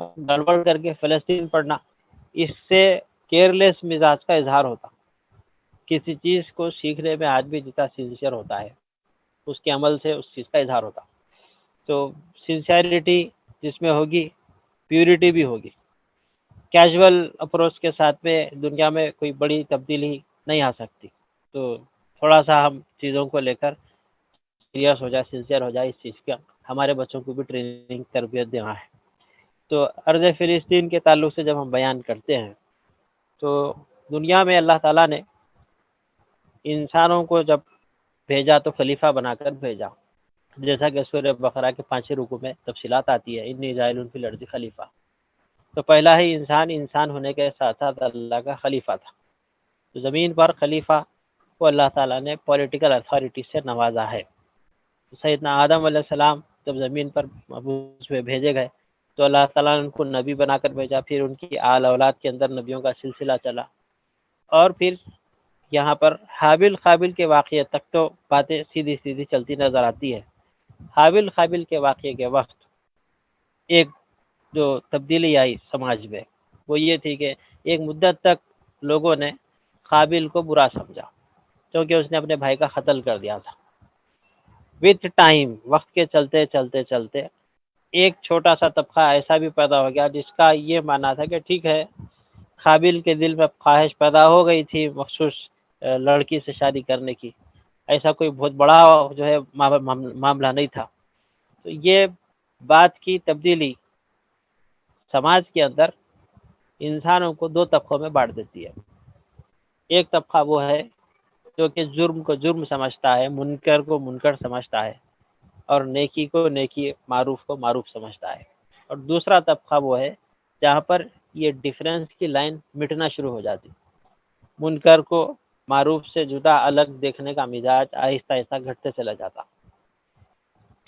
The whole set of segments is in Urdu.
گڑبڑ کر کے فلسطین پڑھنا، اس سے کیئرلیس مزاج کا اظہار ہوتا. کسی چیز کو سیکھنے میں آدمی جتنا سنسیئر ہوتا ہے اس کے عمل سے اس چیز کا اظہار ہوتا. تو سنسیئرٹی جس میں ہوگی پیورٹی بھی ہوگی. کیجول اپروچ کے ساتھ میں دنیا میں کوئی بڑی تبدیلی نہیں آ سکتی. تو تھوڑا سا ہم چیزوں کو لے کر سیریس ہو جائے، سنسیئر ہو جائے، اس چیز کا ہمارے بچوں کو بھی ٹریننگ تربیت دینا ہے. تو ارض فلسطین کے تعلق سے جب ہم بیان کرتے ہیں تو دنیا میں اللہ تعالیٰ نے انسانوں کو جب بھیجا تو خلیفہ بنا کر بھیجا، جیسا کہ سورہ بقرہ کے 5 رکوع میں تفصیلات آتی ہے، انی جاعل فی الارض خلیفہ. تو پہلا ہی انسان ہونے کے ساتھ ساتھ اللہ کا خلیفہ تھا. تو زمین پر خلیفہ کو اللہ تعالیٰ نے پولیٹیکل اتھارٹی سے نوازا ہے. سیدنا آدم علیہ السلام جب زمین پر اس میں بھیجے گئے تو اللہ تعالیٰ نے ان کو نبی بنا کر بھیجا. پھر ان کی آل اولاد کے اندر نبیوں کا سلسلہ چلا، اور پھر یہاں پر حابل قابل کے واقعے تک تو باتیں سیدھی سیدھی چلتی نظر آتی ہے. حابل قابل کے واقعے کے وقت ایک جو تبدیلی آئی سماج میں وہ یہ تھی کہ ایک مدت تک لوگوں نے قابل کو برا سمجھا کیونکہ اس نے اپنے بھائی کا قتل کر دیا تھا. وتھ ٹائم، وقت کے چلتے چلتے چلتے ایک چھوٹا سا طبقہ ایسا بھی پیدا ہو گیا جس کا یہ ماننا تھا کہ ٹھیک ہے، قابل کے دل میں خواہش پیدا ہو گئی تھی مخصوص لڑکی سے شادی کرنے کی، ایسا کوئی بہت بڑا جو ہے معاملہ نہیں تھا. تو یہ بات کی تبدیلی سماج کے اندر انسانوں کو 2 طبقوں میں بانٹ دیتی ہے. ایک طبقہ وہ ہے جو کہ جرم کو جرم سمجھتا ہے، منکر کو منکر سمجھتا ہے، اور نیکی کو نیکی، معروف کو معروف سمجھتا ہے. اور دوسرا طبقہ وہ ہے جہاں پر یہ ڈیفرنس کی لائن مٹنا شروع ہو جاتی. منکر کو معروف سے جدا الگ دیکھنے کا مزاج آہستہ آہستہ گھٹتے چلا جاتا.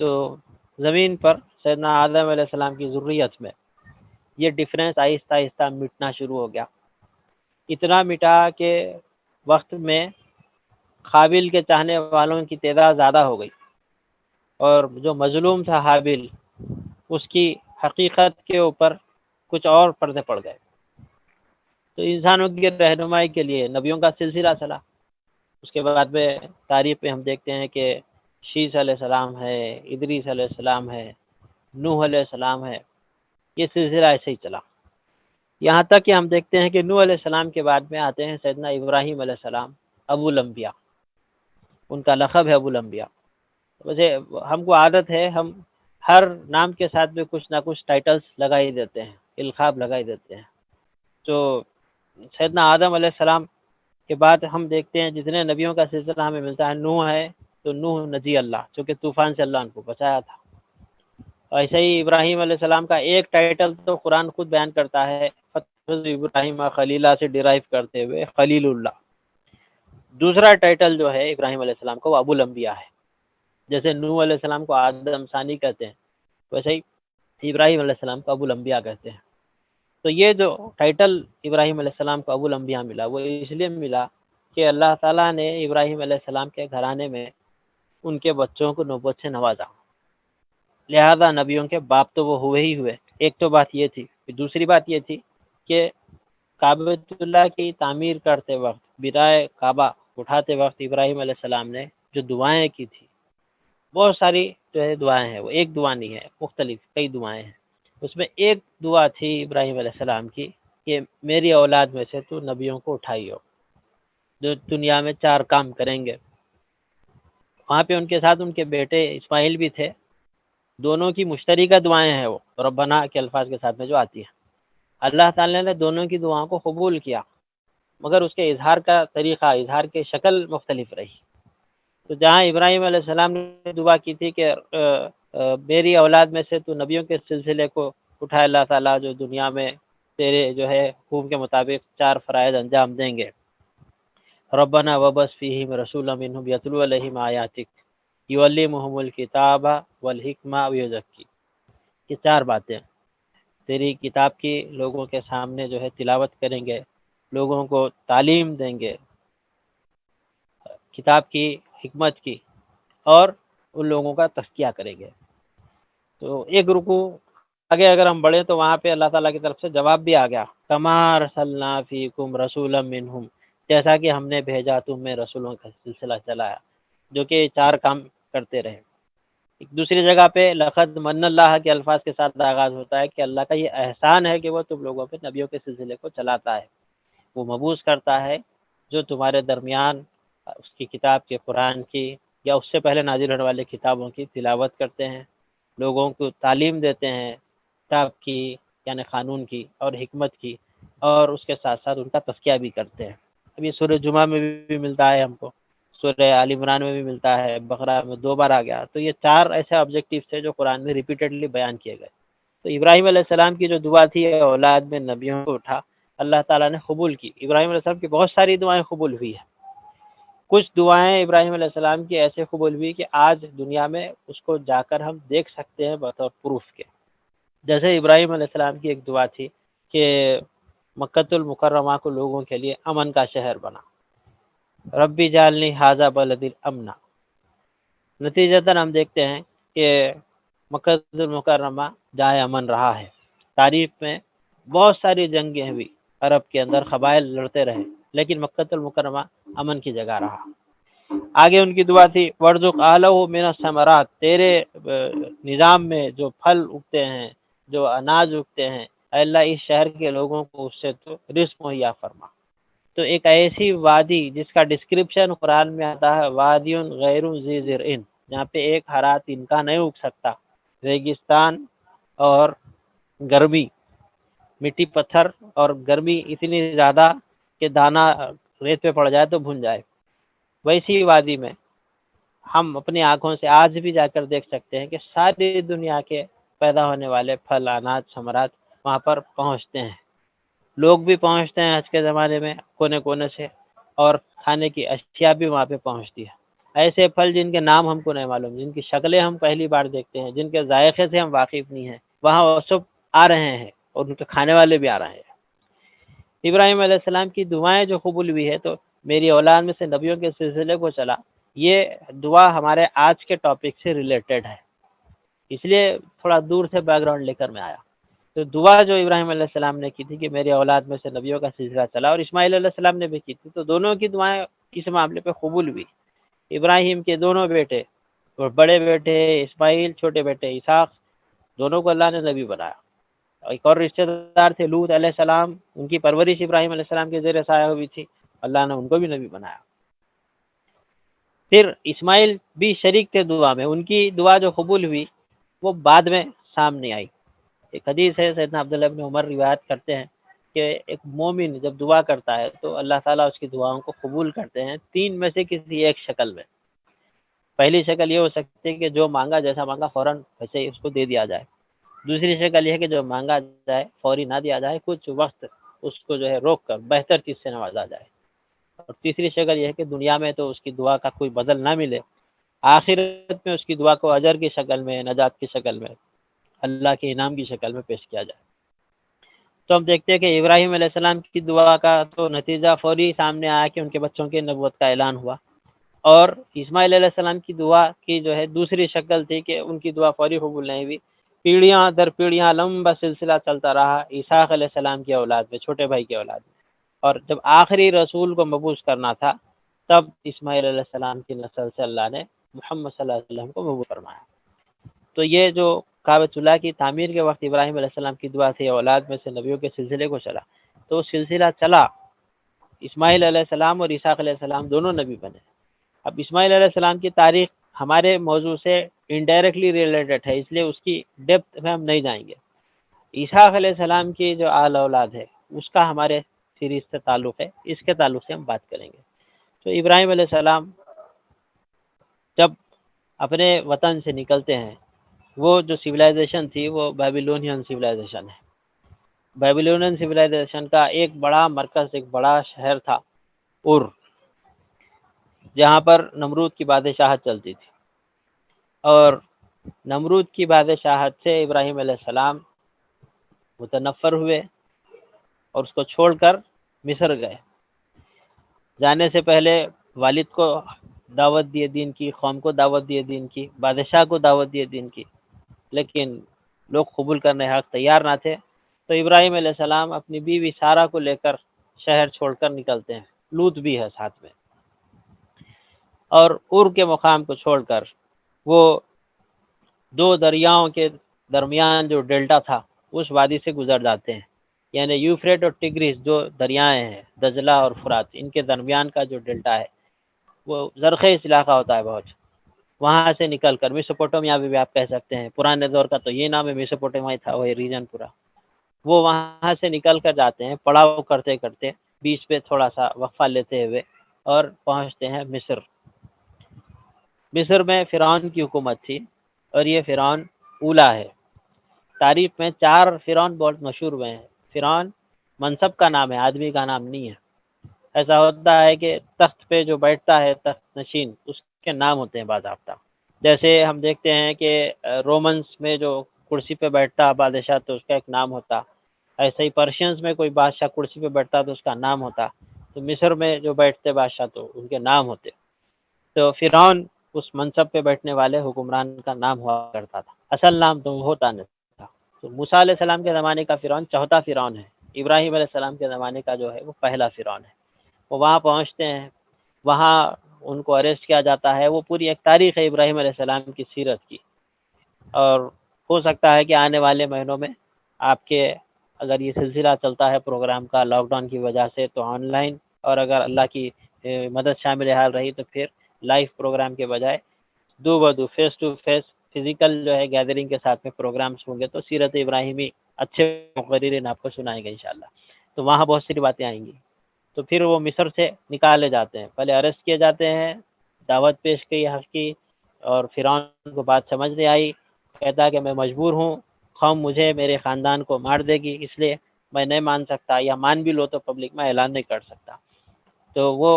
تو زمین پر سیدنا آدم علیہ السلام کی ذریت میں یہ ڈیفرنس آہستہ آہستہ مٹنا شروع ہو گیا. اتنا مٹا کہ وقت میں قابل کے چاہنے والوں کی تعداد زیادہ ہو گئی، اور جو مظلوم تھا حابل اس کی حقیقت کے اوپر کچھ اور پردے پڑ گئے. تو انسانوں کی رہنمائی کے لیے نبیوں کا سلسلہ چلا. اس کے بعد میں تاریخ میں ہم دیکھتے ہیں کہ شیس علیہ السلام ہے، ادریس علیہ السلام ہے، نوح علیہ السلام ہے. یہ سلسلہ ایسے ہی چلا یہاں تک کہ ہم دیکھتے ہیں کہ نوح علیہ السلام کے بعد میں آتے ہیں سیدنا ابراہیم علیہ السلام، ابو الانبیاء. ان کا لقب ہے ابو الانبیاء. ویسے ہم کو عادت ہے ہم ہر نام کے ساتھ میں کچھ نہ کچھ ٹائٹلز لگائی دیتے ہیں، القاب لگائی دیتے ہیں. تو سیدنا آدم علیہ السلام کے بعد ہم دیکھتے ہیں جتنے نبیوں کا سلسلہ ہمیں ملتا ہے، نوح ہے تو نوح نجی اللہ، چونکہ طوفان سے اللہ ان کو بچایا تھا. ایسے ہی ابراہیم علیہ السلام کا ایک ٹائٹل تو قرآن خود بیان کرتا ہے، ابراہیم خلیلہ سے ڈیرائیو کرتے ہوئے خلیل اللہ. دوسرا ٹائٹل جو ہے ابراہیم علیہ السلام کا وہ ابو الانبیاء ہے. جیسے نوح علیہ السلام کو آدم ثانی کہتے ہیں، ویسے ہی ابراہیم علیہ السلام کو ابو الانبیاء کہتے ہیں. تو یہ جو ٹائٹل ابراہیم علیہ السلام کو ابو الانبیاء ملا وہ اس لیے ملا کہ اللہ تعالیٰ نے ابراہیم علیہ السلام کے گھرانے میں ان کے بچوں کو نبوت سے نوازا، لہذا نبیوں کے باپ تو وہ ہوئے ہی ہوئے. ایک تو بات یہ تھی. دوسری بات یہ تھی کہ کعبۃ اللہ کی تعمیر کرتے وقت، بنائے کعبہ اٹھاتے وقت ابراہیم علیہ السلام نے جو دعائیں کی تھی، بہت ساری جو ہے دعائیں ہیں، وہ ایک دعا نہیں ہے، مختلف کئی دعائیں ہیں. اس میں ایک دعا تھی ابراہیم علیہ السلام کی کہ میری اولاد میں سے تو نبیوں کو اٹھائی ہو جو دنیا میں 4 کام کریں گے. وہاں پہ ان کے ساتھ ان کے بیٹے اسماعیل بھی تھے. دونوں کی مشترکہ دعائیں ہیں، وہ ربنا کے الفاظ کے ساتھ میں جو آتی ہیں. اللہ تعالیٰ نے دونوں کی دعاؤں کو قبول کیا، مگر اس کے اظہار کا طریقہ، اظہار کی شکل مختلف رہی. تو جہاں ابراہیم علیہ السلام نے دعا کی تھی کہ میری اولاد میں سے تو نبیوں کے سلسلے کو اٹھائے اللہ تعالیٰ جو دنیا میں تیرے جو ہے حکم کے مطابق 4 فرائض انجام دیں گے. ربنا وبس فیہم رسولا منہم یتلو علیہم آیاتک یعلمہم الکتاب والحکمہ ویزکی. یہ 4 باتیں تیری کتاب کی لوگوں کے سامنے جو ہے تلاوت کریں گے، لوگوں کو تعلیم دیں گے کتاب کی، حکمت کی، اور ان لوگوں کا تزکیہ کریں گے. تو ایک رکوع آگے اگر ہم بڑھیں تو وہاں پہ اللہ تعالیٰ کی طرف سے جواب بھی آ گیا، کما ارسلنا فیکم رسولا منہم، جیسا کہ ہم نے بھیجا تم میں رسولوں کا سلسلہ چلایا، جو کہ 4 کام کرتے رہے۔ ایک دوسری جگہ پہ لقد من اللہ کے الفاظ کے ساتھ آغاز ہوتا ہے کہ اللہ کا یہ احسان ہے کہ وہ تم لوگوں پہ نبیوں کے سلسلے کو چلاتا ہے، وہ مبعوث کرتا ہے جو تمہارے درمیان اس کی کتاب کے قرآن کی یا اس سے پہلے نازل ہونے والے کتابوں کی تلاوت کرتے ہیں، لوگوں کو تعلیم دیتے ہیں کتاب کی یعنی قانون کی اور حکمت کی، اور اس کے ساتھ ساتھ ان کا تزکیہ بھی کرتے ہیں۔ اب یہ سورہ جمعہ میں بھی ملتا ہے ہم کو، سورہ آل عمران میں بھی ملتا ہے، بقرہ میں 2 بار آ گیا۔ تو یہ 4 ایسے آبجیکٹیو تھے جو قرآن میں ریپیٹڈلی بیان کیے گئے۔ تو ابراہیم علیہ السلام کی جو دعا تھی اولاد میں نبیوں کو اٹھا، اللہ تعالیٰ نے قبول کی۔ ابراہیم علیہ السلام کی بہت ساری دعائیں قبول ہوئی ہیں، کچھ دعائیں ابراہیم علیہ السلام کی ایسے قبول ہوئی کہ آج دنیا میں اس کو جا کر ہم دیکھ سکتے ہیں بطور پروف کے۔ جیسے ابراہیم علیہ السلام کی ایک دعا تھی کہ مکۃ المکرمہ کو لوگوں کے لیے امن کا شہر بنا، ربی جعلنی ھذا بلد امنا۔ نتیجتاً ہم دیکھتے ہیں کہ مکۃ المکرمہ جائے امن رہا ہے۔ تاریخ میں بہت ساری جنگیں ہوئی، عرب کے اندر قبائل لڑتے رہے، لیکن مکۃ المکرمہ امن کی جگہ رہا۔ آگے ان کی دعا تھی وَارْزُقْ أَهْلَهُ مِنَ الثَّمَرَاتِ، تیرے نظام میں جو پھل اگتے ہیں، جو اناج اگتے ہیں، اے اللہ اس شہر کے لوگوں کو اس سے تو رزق مہیا فرما۔ تو ایک ایسی وادی جس کا ڈسکرپشن قرآن میں آتا ہے وادی غیر ذی زرع، جہاں پہ ایک ہرا تنکا نہیں اگ سکتا، ریگستان اور گرمی، مٹی پتھر اور گرمی اتنی زیادہ کہ دانہ ریت پہ پڑ جائے تو بھن جائے، ویسی وادی میں ہم اپنی آنکھوں سے آج بھی جا کر دیکھ سکتے ہیں کہ ساری دنیا کے پیدا ہونے والے پھل اناج ثمرات وہاں پر پہنچتے ہیں، لوگ بھی پہنچتے ہیں آج کے زمانے میں کونے کونے سے، اور کھانے کی اشیاء بھی وہاں پہ پہنچتی ہے۔ ایسے پھل جن کے نام ہم کو نہیں معلوم، جن کی شکلیں ہم پہلی بار دیکھتے ہیں، جن کے ذائقے سے ہم واقف نہیں ہیں، وہاں وہ سب آ رہے ہیں اور ان کے کھانے والے بھی آ رہے ہیں۔ ابراہیم علیہ السلام کی دعائیں جو قبول ہوئی ہے، تو میری اولاد میں سے نبیوں کے سلسلے کو چلا، یہ دعا ہمارے آج کے ٹاپک سے ریلیٹڈ ہے، اس لیے تھوڑا دور سے بیک گراؤنڈ لے کر میں آیا۔ تو دعا جو ابراہیم علیہ السلام نے کی تھی کہ میری اولاد میں سے نبیوں کا سلسلہ چلا، اور اسماعیل علیہ السلام نے بھی کی تھی، تو دونوں کی دعائیں اس معاملے پہ قبول ہوئی۔ ابراہیم کے دونوں بیٹے، اور بڑے بیٹے اسماعیل، چھوٹے بیٹے اسحاق، دونوں کو اللہ نے نبی بنایا۔ ایک اور رشتہ دار تھے لوط علیہ السلام، ان کی پرورش ابراہیم علیہ السلام کے زیر سایہ ہوئی تھی، اللہ نے ان کو بھی نبی بنایا۔ پھر اسماعیل بھی شریک تھے دعا میں، ان کی دعا جو قبول ہوئی وہ بعد میں سامنے آئی۔ ایک حدیث ہے، سیدنا عبداللہ بن عمر روایت کرتے ہیں کہ ایک مومن جب دعا کرتا ہے تو اللہ تعالیٰ اس کی دعاؤں کو قبول کرتے ہیں 3 میں سے کسی ایک شکل میں۔ پہلی شکل یہ ہو سکتی ہے کہ جو مانگا، جیسا مانگا فوراً ویسے اس کو دے دیا جائے۔ دوسری شکل یہ ہے کہ جو مانگا جائے فوری نہ دیا جائے، کچھ وقت اس کو جو ہے روک کر بہتر چیز سے نوازا جائے۔ اور تیسری شکل یہ ہے کہ دنیا میں تو اس کی دعا کا کوئی بدل نہ ملے، آخرت میں اس کی دعا کو اجر کی شکل میں، نجات کی شکل میں، اللہ کے انعام کی شکل میں پیش کیا جائے۔ تو ہم دیکھتے ہیں کہ ابراہیم علیہ السلام کی دعا کا تو نتیجہ فوری سامنے آیا کہ ان کے بچوں کی نبوت کا اعلان ہوا، اور اسماعیل علیہ السلام کی دعا کی جو ہے دوسری شکل تھی کہ ان کی دعا فوری قبول نہیں ہوئی، پیڑھیاں در پیڑھیاں لمبا سلسلہ چلتا رہا اسحاق علیہ السلام کی اولاد میں، چھوٹے بھائی کی اولاد میں، اور جب آخری رسول کو مبعوث کرنا تھا تب اسماعیل علیہ السلام کی نسل سے اللہ نے محمد صلی اللہ علیہ وسلم کو مبعوث فرمایا۔ تو یہ جو کعبۃ اللہ کی تعمیر کے وقت ابراہیم علیہ السلام کی دعا تھی اولاد میں سے نبیوں کے سلسلے کو چلا، تو سلسلہ چلا، اسماعیل علیہ السلام اور اسحاق علیہ السلام دونوں نبی بنے۔ اب اسماعیل علیہ السلام کی تاریخ ہمارے موضوع سے انڈائریکٹلی ریلیٹڈ ہے، اس لیے اس کی ڈیپتھ میں ہم نہیں جائیں گے۔ اسحاق علیہ السلام کی جو آل اولاد ہے اس کا ہمارے سیریز سے تعلق ہے، اس کے تعلق سے ہم بات کریں گے۔ تو ابراہیم علیہ السلام جب اپنے وطن سے نکلتے ہیں، وہ جو سویلائزیشن تھی وہ بیبیلونین سویلائزیشن ہے۔ بیبیلونین سویلائزیشن کا ایک بڑا مرکز، ایک بڑا شہر تھا جہاں پر نمرود کی بادشاہت چلتی تھی، اور نمرود کی بادشاہت سے ابراہیم علیہ السلام متنفر ہوئے اور اس کو چھوڑ کر مصر گئے۔ جانے سے پہلے والد کو دعوت دیے دین کی، قوم کو دعوت دیے دین کی، بادشاہ کو دعوت دیے دین کی، لیکن لوگ قبول کرنے حق تیار نہ تھے، تو ابراہیم علیہ السلام اپنی بیوی سارہ کو لے کر شہر چھوڑ کر نکلتے ہیں، لوط بھی ہے ساتھ میں، اور اور کے مقام کو چھوڑ کر وہ دو دریاؤں کے درمیان جو ڈیلٹا تھا اس وادی سے گزر جاتے ہیں، یعنی یوفریٹ اور ٹگریس جو دریائیں ہیں، دجلہ اور فرات، ان کے درمیان کا جو ڈیلٹا ہے وہ زرخیز علاقہ ہوتا ہے بہت، وہاں سے نکل کر میسوپوٹامیا بھی آپ کہہ سکتے ہیں، پرانے دور کا تو یہ نام ہے، میسوپوٹامیا تھا وہی ریجن پورا، وہ وہاں سے نکل کر جاتے ہیں پڑاؤ کرتے کرتے، بیچ پہ تھوڑا سا وقفہ لیتے ہوئے، اور پہنچتے ہیں مصر۔ مصر میں فرعون کی حکومت تھی، اور یہ فرعون اولا ہے۔ تاریخ میں 4 فرعون بہت مشہور ہوئے ہیں۔ فرعون منصب کا نام ہے، آدمی کا نام نہیں ہے۔ ایسا ہوتا ہے کہ تخت پہ جو بیٹھتا ہے تخت نشین، اس کے نام ہوتے ہیں باضابطہ، جیسے ہم دیکھتے ہیں کہ رومنس میں جو کرسی پہ بیٹھتا بادشاہ تو اس کا ایک نام ہوتا، ایسے ہی پرشینس میں کوئی بادشاہ کرسی پہ بیٹھتا تو اس کا نام ہوتا، تو مصر میں جو بیٹھتے بادشاہ تو ان کے نام ہوتے۔ تو فرعون اس منصب پہ بیٹھنے والے حکمران کا نام ہوا کرتا تھا، اصل نام تو وہ ہوتا نہیں تھا۔ تو موسیٰ علیہ السلام کے زمانے کا فرعون چوتھا فرعون ہے، ابراہیم علیہ السلام کے زمانے کا جو ہے وہ پہلا فرعون ہے۔ وہ وہاں پہنچتے ہیں، وہاں ان کو اریسٹ کیا جاتا ہے۔ وہ پوری ایک تاریخ ہے ابراہیم علیہ السلام کی سیرت کی، اور ہو سکتا ہے کہ آنے والے مہینوں میں آپ کے اگر یہ سلسلہ چلتا ہے پروگرام کا لاک ڈاؤن کی وجہ سے تو آن لائن، اور اگر اللہ کی مدد شامل حال رہی تو پھر لائیو پروگرام کے بجائے دو بدو فیس ٹو فیس فزیکل جو ہے گیدرنگ کے ساتھ میں پروگرامز ہوں گے، تو سیرت ابراہیمی اچھے مقررین آپ کو سنائیں گے انشاءاللہ، تو وہاں بہت سی باتیں آئیں گی۔ تو پھر وہ مصر سے نکالے جاتے ہیں، پہلے اریسٹ کیے جاتے ہیں، دعوت پیش کی حق کی، اور فرعون کو بات سمجھ نہیں آئی، کہتا کہ میں مجبور ہوں، قوم مجھے میرے خاندان کو مار دے گی، اس لیے میں نہیں مان سکتا، یا مان بھی لو تو پبلک میں اعلان نہیں کر سکتا۔ تو وہ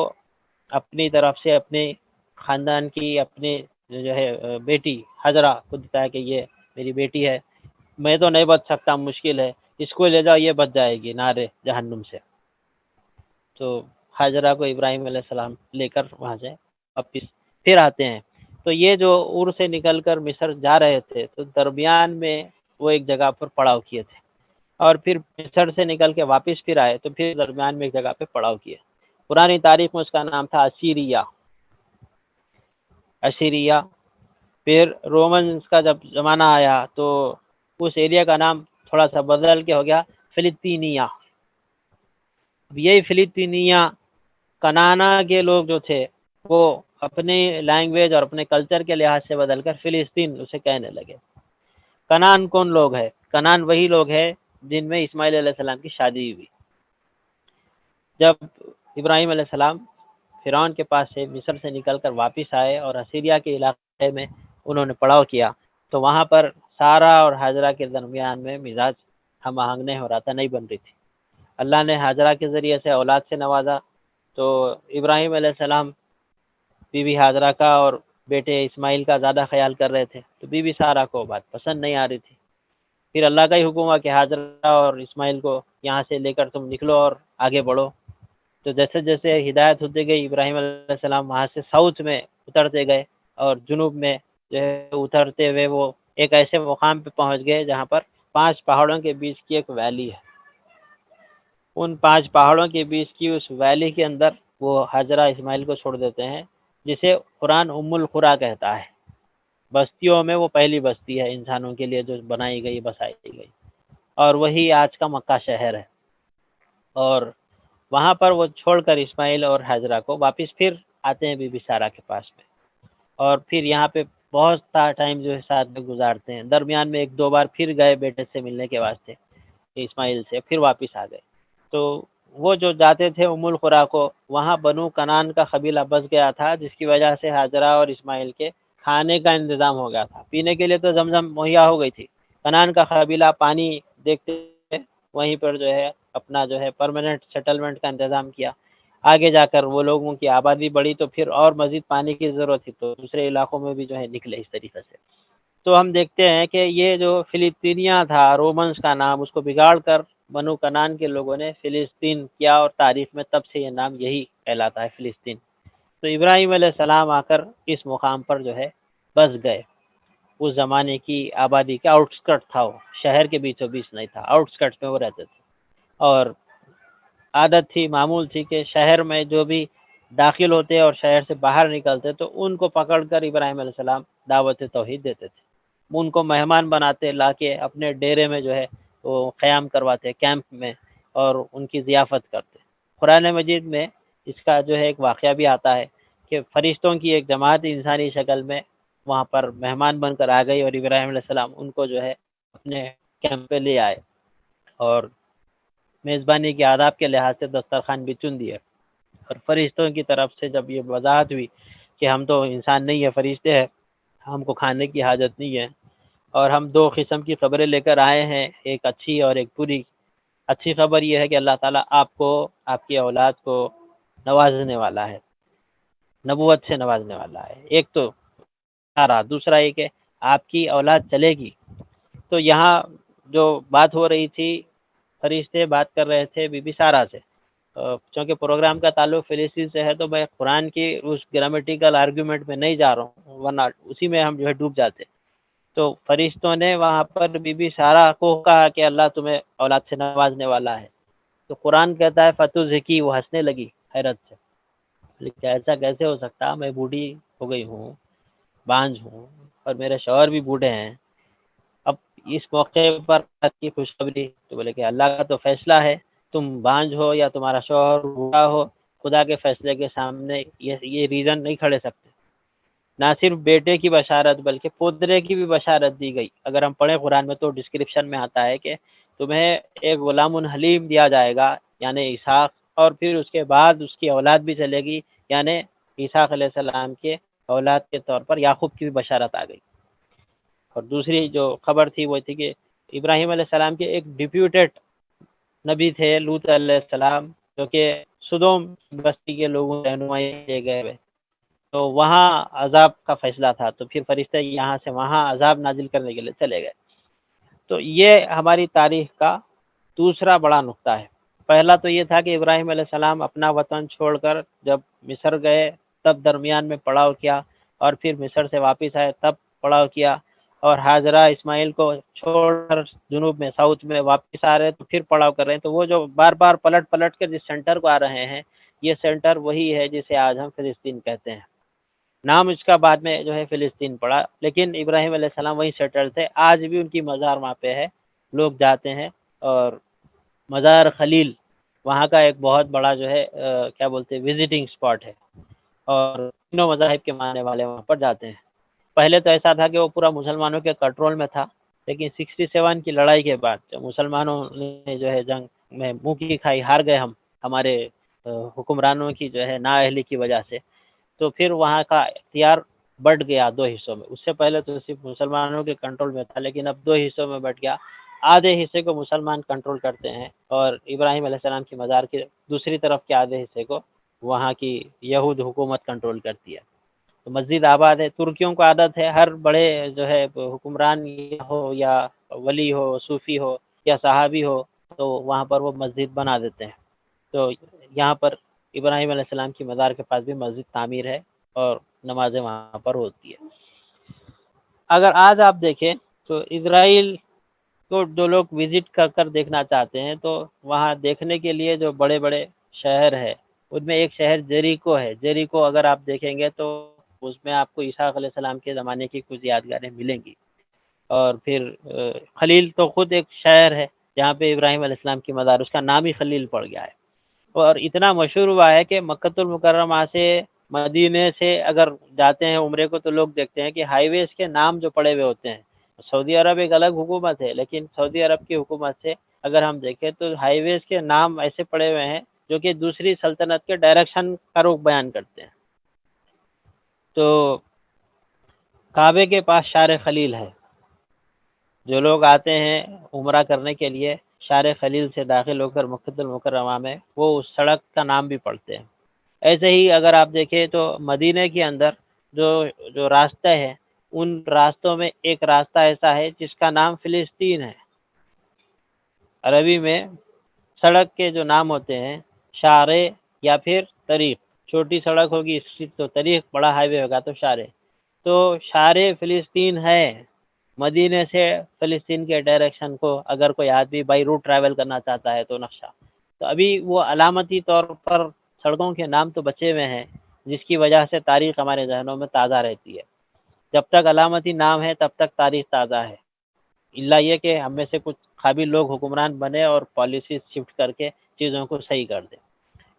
اپنی طرف سے اپنے خاندان کی اپنی جو ہے بیٹی حجرہ کو دیتا ہے کہ یہ میری بیٹی ہے، میں تو نہیں بچ سکتا، مشکل ہے، اس کو لے جاؤ، یہ بچ جائے گی نارے جہنم سے۔ تو حاجرہ کو ابراہیم علیہ السلام لے کر وہاں سے واپس پھر آتے ہیں۔ تو یہ جو اور سے نکل کر مصر جا رہے تھے تو درمیان میں وہ ایک جگہ پر پڑاؤ کیے تھے، اور پھر مصر سے نکل کے واپس پھر آئے تو پھر درمیان میں ایک جگہ پہ پڑاؤ کیے۔ پرانی تاریخ میں اس کا نام تھا اسیریا۔ پھر رومنز کا جب زمانہ آیا تو اس ایریا کا نام تھوڑا سا بدل کے ہو گیا فلسطینیہ۔ یہی فلسطینیہ کنانا کے لوگ جو تھے وہ اپنی لینگویج اور اپنے کلچر کے لحاظ سے بدل کر فلسطین اسے کہنے لگے۔ کنان کون لوگ ہے؟ کنان وہی لوگ ہیں جن میں اسماعیل علیہ السلام کی شادی ہوئی۔ جب ابراہیم علیہ السلام فرعون کے پاس سے مصر سے نکل کر واپس آئے اور اسیریا کے علاقے میں انہوں نے پڑاؤ کیا تو وہاں پر سارہ اور حاجرہ کے درمیان میں مزاج ہم آہنگ نہیں ہو رہا تھا، نہیں بن رہی تھی۔ اللہ نے حاجرہ کے ذریعے سے اولاد سے نوازا، تو ابراہیم علیہ السلام بی بی حاجرہ کا اور بیٹے اسماعیل کا زیادہ خیال کر رہے تھے، تو بی بی سارہ کو بات پسند نہیں آ رہی تھی۔ پھر اللہ کا ہی حکم ہوا کہ حاجرہ اور اسماعیل کو یہاں سے لے کر تم نکلو اور آگے بڑھو۔ تو جیسے جیسے ہدایت ہوتی گئی ابراہیم علیہ السلام وہاں سے ساؤتھ میں اترتے گئے، اور جنوب میں جو ہے اترتے ہوئے وہ ایک ایسے مقام پہ پہنچ گئے جہاں پر 5 پہاڑوں کے بیچ کی ایک ویلی ہے۔ ان 5 پہاڑوں کے بیچ کی اس ویلی کے اندر وہ حاجرہ اسماعیل کو چھوڑ دیتے ہیں، جسے قرآن ام القریٰ کہتا ہے۔ بستیوں میں وہ پہلی بستی ہے انسانوں کے لیے جو بنائی گئی، بسائی گئی، اور وہی آج کا مکہ شہر ہے۔ اور وہاں پر وہ چھوڑ کر اسماعیل اور حاجرہ کو واپس پھر آتے ہیں بی بی سارہ کے پاس میں، اور پھر یہاں پہ بہت سا ٹائم جو ہے ساتھ میں گزارتے ہیں۔ درمیان میں 1-2 بار پھر گئے بیٹے سے ملنے کے واسطے اسماعیل سے، پھر واپس آ گئے۔ تو وہ جو جاتے تھے ام القریٰ کو، وہاں بنو کنان کا قبیلہ بس گیا تھا، جس کی وجہ سے حاجرہ اور اسماعیل کے کھانے کا انتظام ہو گیا تھا۔ پینے کے لیے تو زمزم مہیا ہو گئی تھی، کنان کا قبیلہ پانی دیکھتے وہیں پر جو ہے اپنا جو ہے پرماننٹ سیٹلمنٹ کا انتظام کیا۔ آگے جا کر وہ لوگوں کی آبادی بڑھی تو پھر اور مزید پانی کی ضرورت تھی، تو دوسرے علاقوں میں بھی جو ہے نکلے اس طریقے سے۔ تو ہم دیکھتے ہیں کہ یہ جو فلسطینیہ تھا رومنز کا نام، اس کو بگاڑ کر بنو کنان کے لوگوں نے فلسطین کیا، اور تاریخ میں تب سے یہ نام یہی کہلاتا ہے، فلسطین۔ تو ابراہیم علیہ السلام آ کر اس مقام پر جو ہے بس گئے۔ اس زمانے کی آبادی کا آؤٹسکٹ تھا، وہ شہر کے بیچوں بیچ نہیں تھا، آؤٹسکٹ میں وہ رہتے تھے. اور عادت تھی، معمول تھی کہ شہر میں جو بھی داخل ہوتے اور شہر سے باہر نکلتے تو ان کو پکڑ کر ابراہیم علیہ السلام دعوت توحید دیتے تھے. ان کو مہمان بناتے، لا کے اپنے ڈیرے میں جو ہے وہ قیام کرواتے کیمپ میں، اور ان کی ضیافت کرتے. قرآن مجید میں اس کا جو ہے ایک واقعہ بھی آتا ہے کہ فرشتوں کی ایک جماعت انسانی شکل میں وہاں پر مہمان بن کر آ گئی، اور ابراہیم علیہ السلام ان کو جو ہے اپنے کیمپ پہ لے آئے اور میزبانی کے آداب کے لحاظ سے دسترخوان بھی چن دیے. اور فرشتوں کی طرف سے جب یہ وضاحت ہوئی کہ ہم تو انسان نہیں ہے، فرشتے ہیں، ہم کو کھانے کی حاجت نہیں ہے، اور ہم دو قسم کی خبریں لے کر آئے ہیں، ایک اچھی اور ایک بری. اچھی خبر یہ ہے کہ اللہ تعالیٰ آپ کو، آپ کی اولاد کو نوازنے والا ہے، نبوت سے نوازنے والا ہے. ایک تو سارا، دوسرا یہ کہ آپ کی اولاد چلے گی. تو یہاں جو بات ہو رہی تھی، فرشتے بات کر رہے تھے بی بی سارا سے. چونکہ پروگرام کا تعلق فلسطین سے ہے تو میں قرآن کی اس گرامیٹیکل آرگیومنٹ میں نہیں جا رہا ہوں، ورنہ اسی میں ہم جو ہے ڈوب جاتے. تو فرشتوں نے وہاں پر بی بی سارا کو کہا کہ اللہ تمہیں اولاد سے نوازنے والا ہے. تو قرآن کہتا ہے فتو ذکی، وہ ہنسنے لگی حیرت سے، لیکن ایسا کیسے ہو سکتا، میں بوڑھی ہو گئی ہوں، بانجھ ہوں، اور میرے شوہر بھی بوڑھے ہیں، اب اس موقع پر کی خوشخبری. تو بولے کہ اللہ کا تو فیصلہ ہے، تم بانجھ ہو یا تمہارا شوہر بوڑھا ہو، خدا کے فیصلے کے سامنے یہ ریزن نہیں کھڑے سکتے. نہ صرف بیٹے کی بشارت بلکہ پودرے کی بھی بشارت دی گئی. اگر ہم پڑھیں قرآن میں تو ڈسکرپشن میں آتا ہے کہ تمہیں ایک غلام حلیم دیا جائے گا، یعنی اسحاق، اور پھر اس کے بعد اس کی اولاد بھی چلے گی، یعنی اسحاق علیہ السلام کے اولاد کے طور پر یعقوب کی بھی بشارت آ گئی. اور دوسری جو خبر تھی وہ تھی کہ ابراہیم علیہ السلام کے ایک ڈیپیوٹیڈ نبی تھے لوط علیہ السلام، جو کہ سدوم بستی کے لوگوں رہنمائی لے گئے ہوئے، تو وہاں عذاب کا فیصلہ تھا، تو پھر فرشتے یہاں سے وہاں عذاب نازل کرنے کے لیے چلے گئے. تو یہ ہماری تاریخ کا دوسرا بڑا نقطہ ہے. پہلا تو یہ تھا کہ ابراہیم علیہ السلام اپنا وطن چھوڑ کر جب مصر گئے تب درمیان میں پڑاؤ کیا، اور پھر مصر سے واپس آئے تب پڑاؤ کیا، اور حاجرہ اسماعیل کو چھوڑ کر جنوب میں ساؤتھ میں واپس آ رہے تو پھر پڑاؤ کر رہے ہیں. تو وہ جو بار بار پلٹ پلٹ کر جس سینٹر کو آ رہے ہیں، یہ سینٹر وہی ہے جسے آج ہم فلسطین کہتے ہیں. نام اس کا بعد میں جو ہے فلسطین پڑا، لیکن ابراہیم علیہ السلام وہیں سیٹل تھے. آج بھی ان کی مزار وہاں پہ ہے، لوگ جاتے ہیں. اور مزار خلیل وہاں کا ایک بہت بڑا جو ہے کیا بولتے ہیں وزٹنگ اسپاٹ ہے، اور تینوں مذاہب کے ماننے والے وہاں پر جاتے ہیں. پہلے تو ایسا تھا کہ وہ پورا مسلمانوں کے کنٹرول میں تھا، لیکن 67 کی لڑائی کے بعد جب مسلمانوں نے جو ہے جنگ میں منہ کی کھائی، ہار گئے ہمارے حکمرانوں کی جو ہے نااہلی کی وجہ سے، تو پھر وہاں کا اختیار بٹ گیا دو حصوں میں. اس سے پہلے تو صرف مسلمانوں کے کنٹرول میں تھا، لیکن اب دو حصوں میں بٹ گیا. آدھے حصے کو مسلمان کنٹرول کرتے ہیں، اور ابراہیم علیہ السلام کی مزار کے دوسری طرف کے آدھے حصے کو وہاں کی یہود حکومت کنٹرول کرتی ہے. تو مسجد آباد ہے. ترکیوں کو عادت ہے ہر بڑے جو ہے حکمران ہو یا ولی ہو، صوفی ہو یا صحابی ہو، تو وہاں پر وہ مسجد بنا دیتے ہیں. تو یہاں پر ابراہیم علیہ السلام کی مزار کے پاس بھی مسجد تعمیر ہے، اور نمازیں وہاں پر ہوتی ہے. اگر آج آپ دیکھیں تو اسرائیل کو جو لوگ وزٹ کر کر دیکھنا چاہتے ہیں، تو وہاں دیکھنے کے لیے جو بڑے بڑے شہر ہے، ان میں ایک شہر جیریکو ہے. جیریکو اگر آپ دیکھیں گے تو اس میں آپ کو عیسیٰ علیہ السلام کے زمانے کی کچھ یادگاریں ملیں گی. اور پھر خلیل تو خود ایک شہر ہے جہاں پہ ابراہیم علیہ السلام کی مزار، اس کا نام ہی خلیل پڑ گیا ہے. اور اتنا مشہور ہوا ہے کہ مکۃ المکرمہ سے، مدینے سے اگر جاتے ہیں عمرے کو، تو لوگ دیکھتے ہیں کہ ہائی ویز کے نام جو پڑے ہوئے ہوتے ہیں. سعودی عرب ایک الگ حکومت ہے، لیکن سعودی عرب کی حکومت سے اگر ہم دیکھیں تو ہائی ویز کے نام ایسے پڑے ہوئے ہیں جو کہ دوسری سلطنت کے ڈائریکشن کا رخ بیان کرتے ہیں. تو کعبے کے پاس شار خلیل ہے. جو لوگ آتے ہیں عمرہ کرنے کے لیے شار خلیل سے داخل ہو کر مکۃ المکرمہ میں، وہ اس سڑک کا نام بھی پڑھتے ہیں. ایسے ہی اگر آپ دیکھیں تو مدینہ کے اندر جو راستے ہیں، ان راستوں میں ایک راستہ ایسا ہے جس کا نام فلسطین ہے. عربی میں سڑک کے جو نام ہوتے ہیں شارے یا پھر طریق، چھوٹی سڑک ہوگی اس کی تو طریق، بڑا ہائی وے ہوگا تو شارے. تو شارے فلسطین ہے مدینے سے فلسطین کے ڈائریکشن کو اگر کوئی آدمی بائی روٹ ٹریول کرنا چاہتا ہے تو نقشہ، تو ابھی وہ علامتی طور پر سڑکوں کے نام تو بچے ہوئے ہیں، جس کی وجہ سے تاریخ ہمارے ذہنوں میں تازہ رہتی ہے. جب تک علامتی نام ہے تب تک تاریخ تازہ ہے، الا یہ کہ ہم میں سے کچھ قابل لوگ حکمران بنے اور پالیسیز شفٹ کر کے چیزوں کو صحیح کر دیں،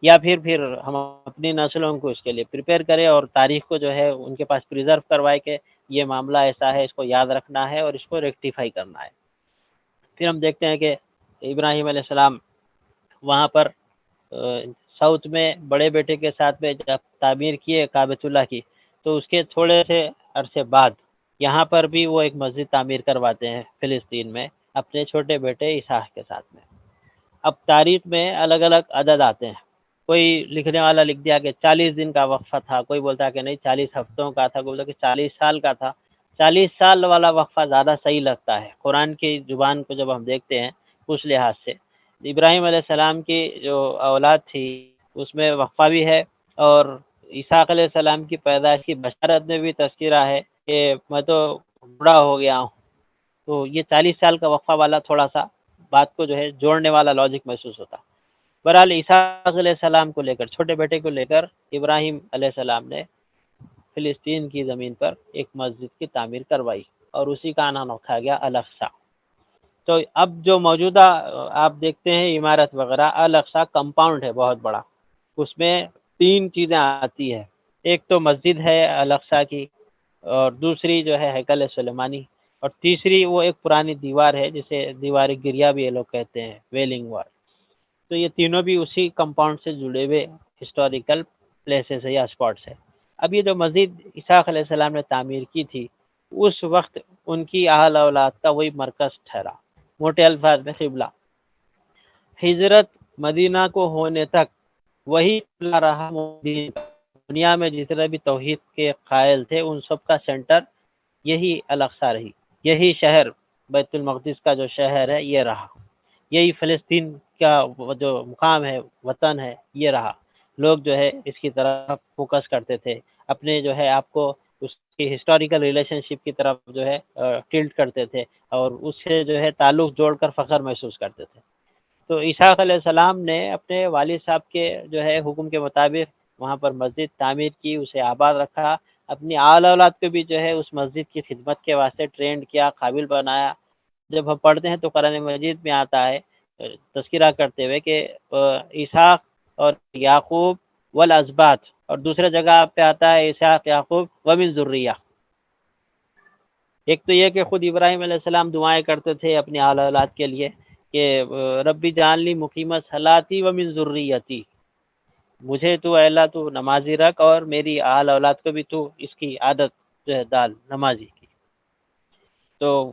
یا پھر ہم اپنی نسلوں کو اس کے لیے پریپیئر کریں اور تاریخ کو جو ہے ان کے پاس پریزرو کروائے کہ یہ معاملہ ایسا ہے، اس کو یاد رکھنا ہے اور اس کو ریکٹیفائی کرنا ہے. پھر ہم دیکھتے ہیں کہ ابراہیم علیہ السلام وہاں پر ساؤتھ میں بڑے بیٹے کے ساتھ میں جب تعمیر کیے کعبۃ اللہ کی، تو اس کے تھوڑے سے عرصے بعد یہاں پر بھی وہ ایک مسجد تعمیر کرواتے ہیں فلسطین میں اپنے چھوٹے بیٹے اسحاق کے ساتھ میں. اب تاریخ میں الگ الگ عدد آتے ہیں، کوئی لکھنے والا لکھ دیا کہ 40 دن کا وقفہ تھا، کوئی بولتا کہ نہیں 40 ہفتوں کا تھا، کوئی بولتا کہ 40 سال کا تھا. 40 سال والا وقفہ زیادہ صحیح لگتا ہے قرآن کی زبان کو جب ہم دیکھتے ہیں اس لحاظ سے. ابراہیم علیہ السلام کی جو اولاد تھی اس میں وقفہ بھی ہے، اور اسحاق علیہ السلام کی پیدائش کی بشارت میں بھی تذکرہ ہے کہ میں تو بوڑھا ہو گیا ہوں. تو یہ 40 سال کا وقفہ والا تھوڑا سا بات کو جو ہے جوڑنے والا لاجک محسوس ہوتا. بہرحال اسحاق علیہ السلام کو لے کر، چھوٹے بیٹے کو لے کر ابراہیم علیہ السلام نے فلسطین کی زمین پر ایک مسجد کی تعمیر کروائی اور اسی کا نام رکھا گیا الاقصی. تو اب جو موجودہ آپ دیکھتے ہیں عمارت وغیرہ، الاقصی کمپاؤنڈ ہے بہت بڑا، اس میں 3 چیزیں آتی ہے. ایک تو مسجد ہے الاقصی کی، اور دوسری جو ہے ہیکل سلیمانی، اور تیسری وہ ایک پرانی دیوار ہے جسے دیوار گریا بھی یہ لوگ کہتے ہیں، ویلنگ وار. تو یہ تینوں بھی اسی کمپاؤنڈ سے جڑے ہوئے ہسٹوریکل پلیسز ہے یا اسپاٹس ہے. اب یہ جو مسجد اسحاق علیہ السلام نے تعمیر کی تھی اس وقت ان کی اہل اولاد کا وہی مرکز ٹھہرا. موٹے الفاظ میں قبلہ. ہجرت مدینہ کو ہونے تک وہی قبلہ رہا. دنیا میں جتنے بھی توحید کے قائل تھے ان سب کا سینٹر یہی الاقصی رہی، یہی شہر بیت المقدس کا جو شہر ہے یہ رہا، یہی فلسطین کا جو مقام ہے، وطن ہے، یہ رہا. لوگ جو ہے اس کی طرف فوکس کرتے تھے، اپنے جو ہے آپ کو اس کی ہسٹوریکل ریلیشن شپ کی طرف جو ہے ٹلٹ کرتے تھے اور اس سے جو ہے تعلق جوڑ کر فخر محسوس کرتے تھے. تو اسحاق علیہ السلام نے اپنے والد صاحب کے جو ہے حکم کے مطابق وہاں پر مسجد تعمیر کی، اسے آباد رکھا، اپنی آل اولاد کو بھی جو ہے اس مسجد کی خدمت کے واسطے ٹرینڈ کیا، قابل بنایا. جب ہم پڑھتے ہیں تو قرآن مجید میں آتا ہے تذکرہ کرتے ہوئے کہ اسحاق اور یعقوب والاسباط، اور دوسرے جگہ پہ آتا ہے اسحاق یعقوب ومن ذریہ. ایک تو یہ کہ خود ابراہیم علیہ السلام دعائیں کرتے تھے اپنی آل اولاد کے لیے کہ ربی جعلنی مقیم الصلاۃ ومن ذریتی، مجھے تو اے اللہ تو نمازی رکھ اور میری آل اولاد کو بھی تو اس کی عادت جو ہے ڈال نمازی کی. تو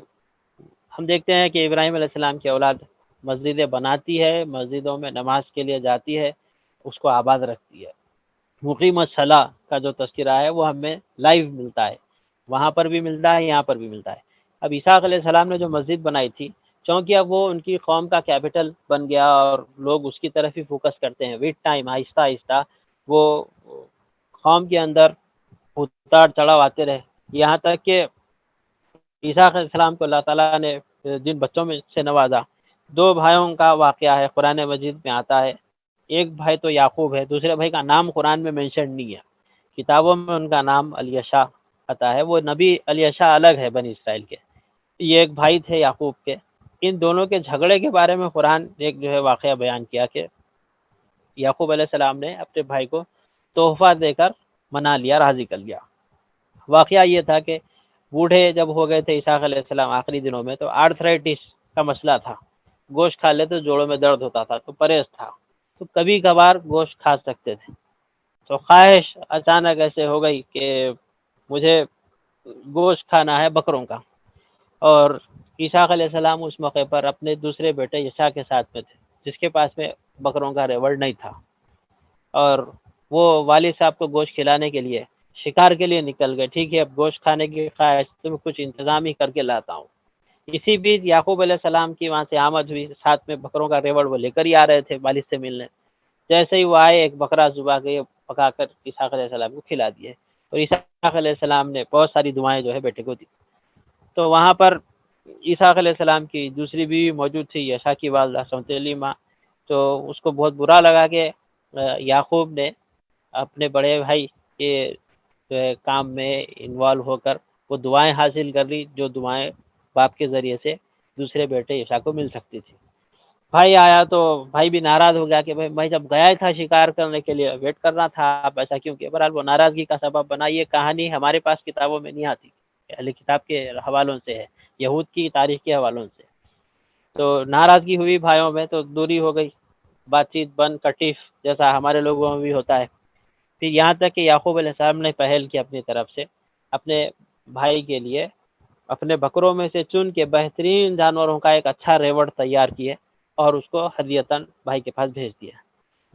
ہم دیکھتے ہیں کہ ابراہیم علیہ السلام کی اولاد مسجدیں بناتی ہے، مسجدوں میں نماز کے لیے جاتی ہے، اس کو آباد رکھتی ہے. مقیم الصلاۃ کا جو تذکرہ ہے وہ ہمیں لائیو ملتا ہے، وہاں پر بھی ملتا ہے، یہاں پر بھی ملتا ہے. اب اسحاق علیہ السلام نے جو مسجد بنائی تھی، چونکہ اب وہ ان کی قوم کا کیپٹل بن گیا اور لوگ اس کی طرف ہی فوکس کرتے ہیں، وتھ ٹائم آہستہ آہستہ وہ قوم کے اندر اتار چڑھاؤ آتے رہے، یہاں تک کہ اسحاق علیہ السلام کو اللہ تعالیٰ نے جن بچوں میں سے نوازا، 2 بھائیوں کا واقعہ ہے قرآن مجید میں آتا ہے. ایک بھائی تو یعقوب ہے، دوسرے بھائی کا نام قرآن میں مینشن نہیں ہے، کتابوں میں ان کا نام الیشع آتا ہے. وہ نبی الیشع الگ ہے بنی اسرائیل کے، یہ ایک بھائی تھے یعقوب کے. ان دونوں کے جھگڑے کے بارے میں قرآن ایک جو ہے واقعہ بیان کیا کہ یعقوب علیہ السلام نے اپنے بھائی کو تحفہ دے کر منا لیا، راضی کر لیا. واقعہ یہ تھا کہ بوڑھے جب ہو گئے تھے اسحاق علیہ السلام آخری دنوں میں، تو آرتھرائٹس کا مسئلہ تھا، گوشت کھا لیتے جوڑوں میں درد ہوتا تھا، تو پرہیز تھا، تو کبھی کبھار گوشت کھا سکتے تھے. تو خواہش اچانک ایسے ہو گئی کہ مجھے گوشت کھانا ہے بکروں کا، اور اسحاق علیہ السلام اس موقع پر اپنے دوسرے بیٹے یسع کے ساتھ میں تھے جس کے پاس میں بکروں کا ریوڑ نہیں تھا، اور وہ والد صاحب کو گوشت کھلانے کے لیے شکار کے لیے نکل گئے. ٹھیک ہے اب گوشت کھانے کی خواہش تو میں کچھ انتظام ہی کر کے لاتا ہوں. اسی بیچ یعقوب علیہ السلام کی وہاں سے آمد ہوئی، ساتھ میں بکروں کا ریوڑ وہ لے کر ہی آ رہے تھے والد سے ملنے. جیسے ہی وہ آئے ایک بکرا ذبح کے پکا کر اسحاق علیہ السلام کو کھلا دیے، اور اسحاق علیہ السلام نے بہت ساری دعائیں جو ہے بیٹے کو دی. تو وہاں پر اسحاق علیہ السلام کی دوسری بیوی موجود تھی، یسع کی والدہ سوتیلی ماں. تو اس کو بہت برا لگا کہ یعقوب نے اپنے بڑے بھائی کے جو ہے کام میں انوالو ہو کر وہ دعائیں حاصل کر لی جو دعائیں باپ کے ذریعے سے دوسرے بیٹے عیسیٰ کو مل سکتی تھی. بھائی آیا تو بھائی بھی ناراض ہو گیا کہ میں جب گیا تھا شکار کرنے کے لیے، ویٹ کرنا تھا، آپ ایسا کیوں کیا؟ بہرحال وہ ناراضگی کا سبب بنا. یہ کہانی ہمارے پاس کتابوں میں نہیں آتی، اہل کتاب کے حوالوں سے ہے، یہود کی تاریخ کے حوالوں سے. تو ناراضگی ہوئی بھائیوں میں تو دوری ہو گئی، بات چیت بند کٹیف جیسا ہمارے لوگوں میں بھی ہوتا ہے. پھر یہاں تک کہ یعقوب علیہ السلام نے پہل کی اپنی طرف سے اپنے بھائی کے لیے اپنے بکروں میں سے چن کے بہترین جانوروں کا ایک اچھا ریوڑ تیار کیے اور اس کو ہدیتاً بھائی کے پاس بھیج دیا.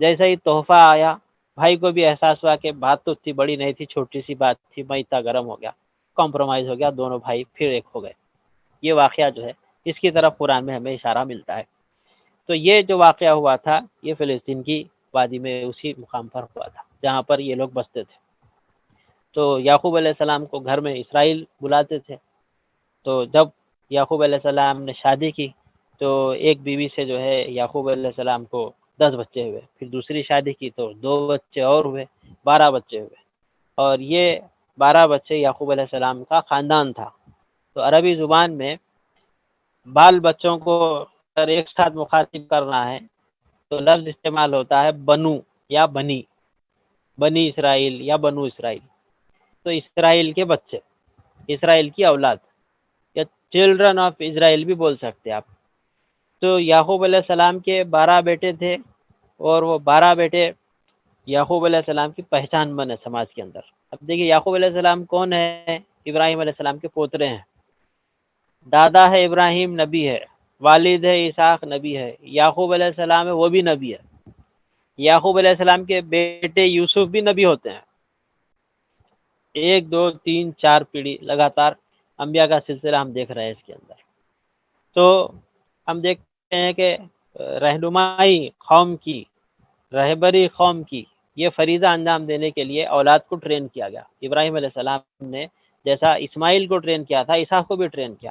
جیسے ہی تحفہ آیا بھائی کو بھی احساس ہوا کہ بات تو اتنی بڑی نہیں تھی، چھوٹی سی بات تھی، میں اتنا گرم ہو گیا، کمپرومائز ہو گیا، دونوں بھائی پھر ایک ہو گئے. یہ واقعہ جو ہے اس کی طرف قرآن میں ہمیں اشارہ ملتا ہے. تو یہ جو واقعہ ہوا تھا یہ فلسطین کی وادی میں اسی مقام پر ہوا تھا جہاں پر یہ لوگ بستے تھے. تو یعقوب علیہ السلام کو گھر میں اسرائیل بلاتے تھے. تو جب یعقوب علیہ السلام نے شادی کی تو ایک بیوی سے جو ہے یعقوب علیہ السلام کو 10 بچے ہوئے، پھر دوسری شادی کی تو 2 بچے اور ہوئے، 12 بچے ہوئے. اور یہ 12 بچے یعقوب علیہ السلام کا خاندان تھا. تو عربی زبان میں بال بچوں کو اگر ایک ساتھ مخاطب کرنا ہے تو لفظ استعمال ہوتا ہے بنو یا بنی، بنی اسرائیل یا بنو اسرائیل. تو اسرائیل کے بچے، اسرائیل کی اولاد یا چلڈرن آف اسرائیل بھی بول سکتے آپ. تو یعقوب علیہ السلام کے 12 بیٹے تھے اور وہ 12 بیٹے یعقوب علیہ السلام کی پہچان بنے سماج کے اندر. اب دیکھیے یعقوب علیہ السلام کون ہے؟ ابراہیم علیہ السلام کے پوترے ہیں. دادا ہے ابراہیم، نبی ہے، والد ہے اسحاق، نبی ہے. یعقوب علیہ السلام ہے وہ بھی نبی ہے. یعقوب علیہ السلام کے بیٹے یوسف بھی نبی ہوتے ہیں. 1 2 3 4 پیڑھی لگاتار انبیاء کا سلسلہ ہم دیکھ رہے ہیں اس کے اندر. تو ہم دیکھتے ہیں کہ رہنمائی قوم کی، رہبری قوم کی، یہ فریضہ انجام دینے کے لیے اولاد کو ٹرین کیا گیا. ابراہیم علیہ السلام نے جیسا اسماعیل کو ٹرین کیا تھا اسحاق کو بھی ٹرین کیا.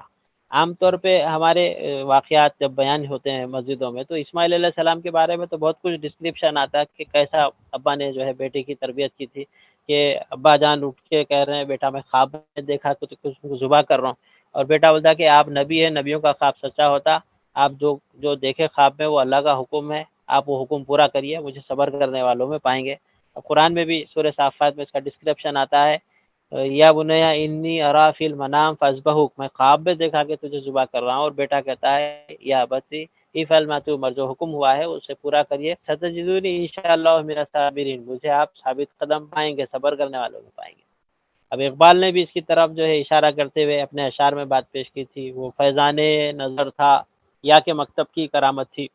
عام طور پہ ہمارے واقعات جب بیان ہوتے ہیں مسجدوں میں تو اسماعیل علیہ السلام کے بارے میں تو بہت کچھ ڈسکرپشن آتا ہے کہ کیسا ابا نے جو ہے بیٹے کی تربیت کی تھی. کہ ابا جان اٹھ کے کہہ رہے ہیں بیٹا میں خواب میں دیکھا تو کچھ کو ذبح کر رہا ہوں، اور بیٹا بولتا کہ آپ نبی ہیں، نبیوں کا خواب سچا ہوتا، آپ جو دیکھے خواب میں وہ اللہ کا حکم ہے، آپ وہ حکم پورا کریے، مجھے صبر کرنے والوں میں پائیں گے. قرآن میں بھی سورہ صافات میں اس کا ڈسکرپشن آتا ہے، یا بنیا انی ارا فی المنام فاذبحک، میں خواب میں دیکھا کہ تجھے ذبح کر رہا ہوں. اور بیٹا کہتا ہے یا بتی افعل ما تؤمر، جو حکم ہوا ہے اسے پورا کریے، ستجدونی انشاءاللہ من الصابرین، مجھے آپ ثابت قدم پائیں گے، صبر کرنے والوں میں پائیں گے. اب اقبال نے بھی اس کی طرف جو ہے اشارہ کرتے ہوئے اپنے اشعار میں بات پیش کی تھی، وہ فیضان نظر تھا یا کہ مکتب کی کرامت تھی،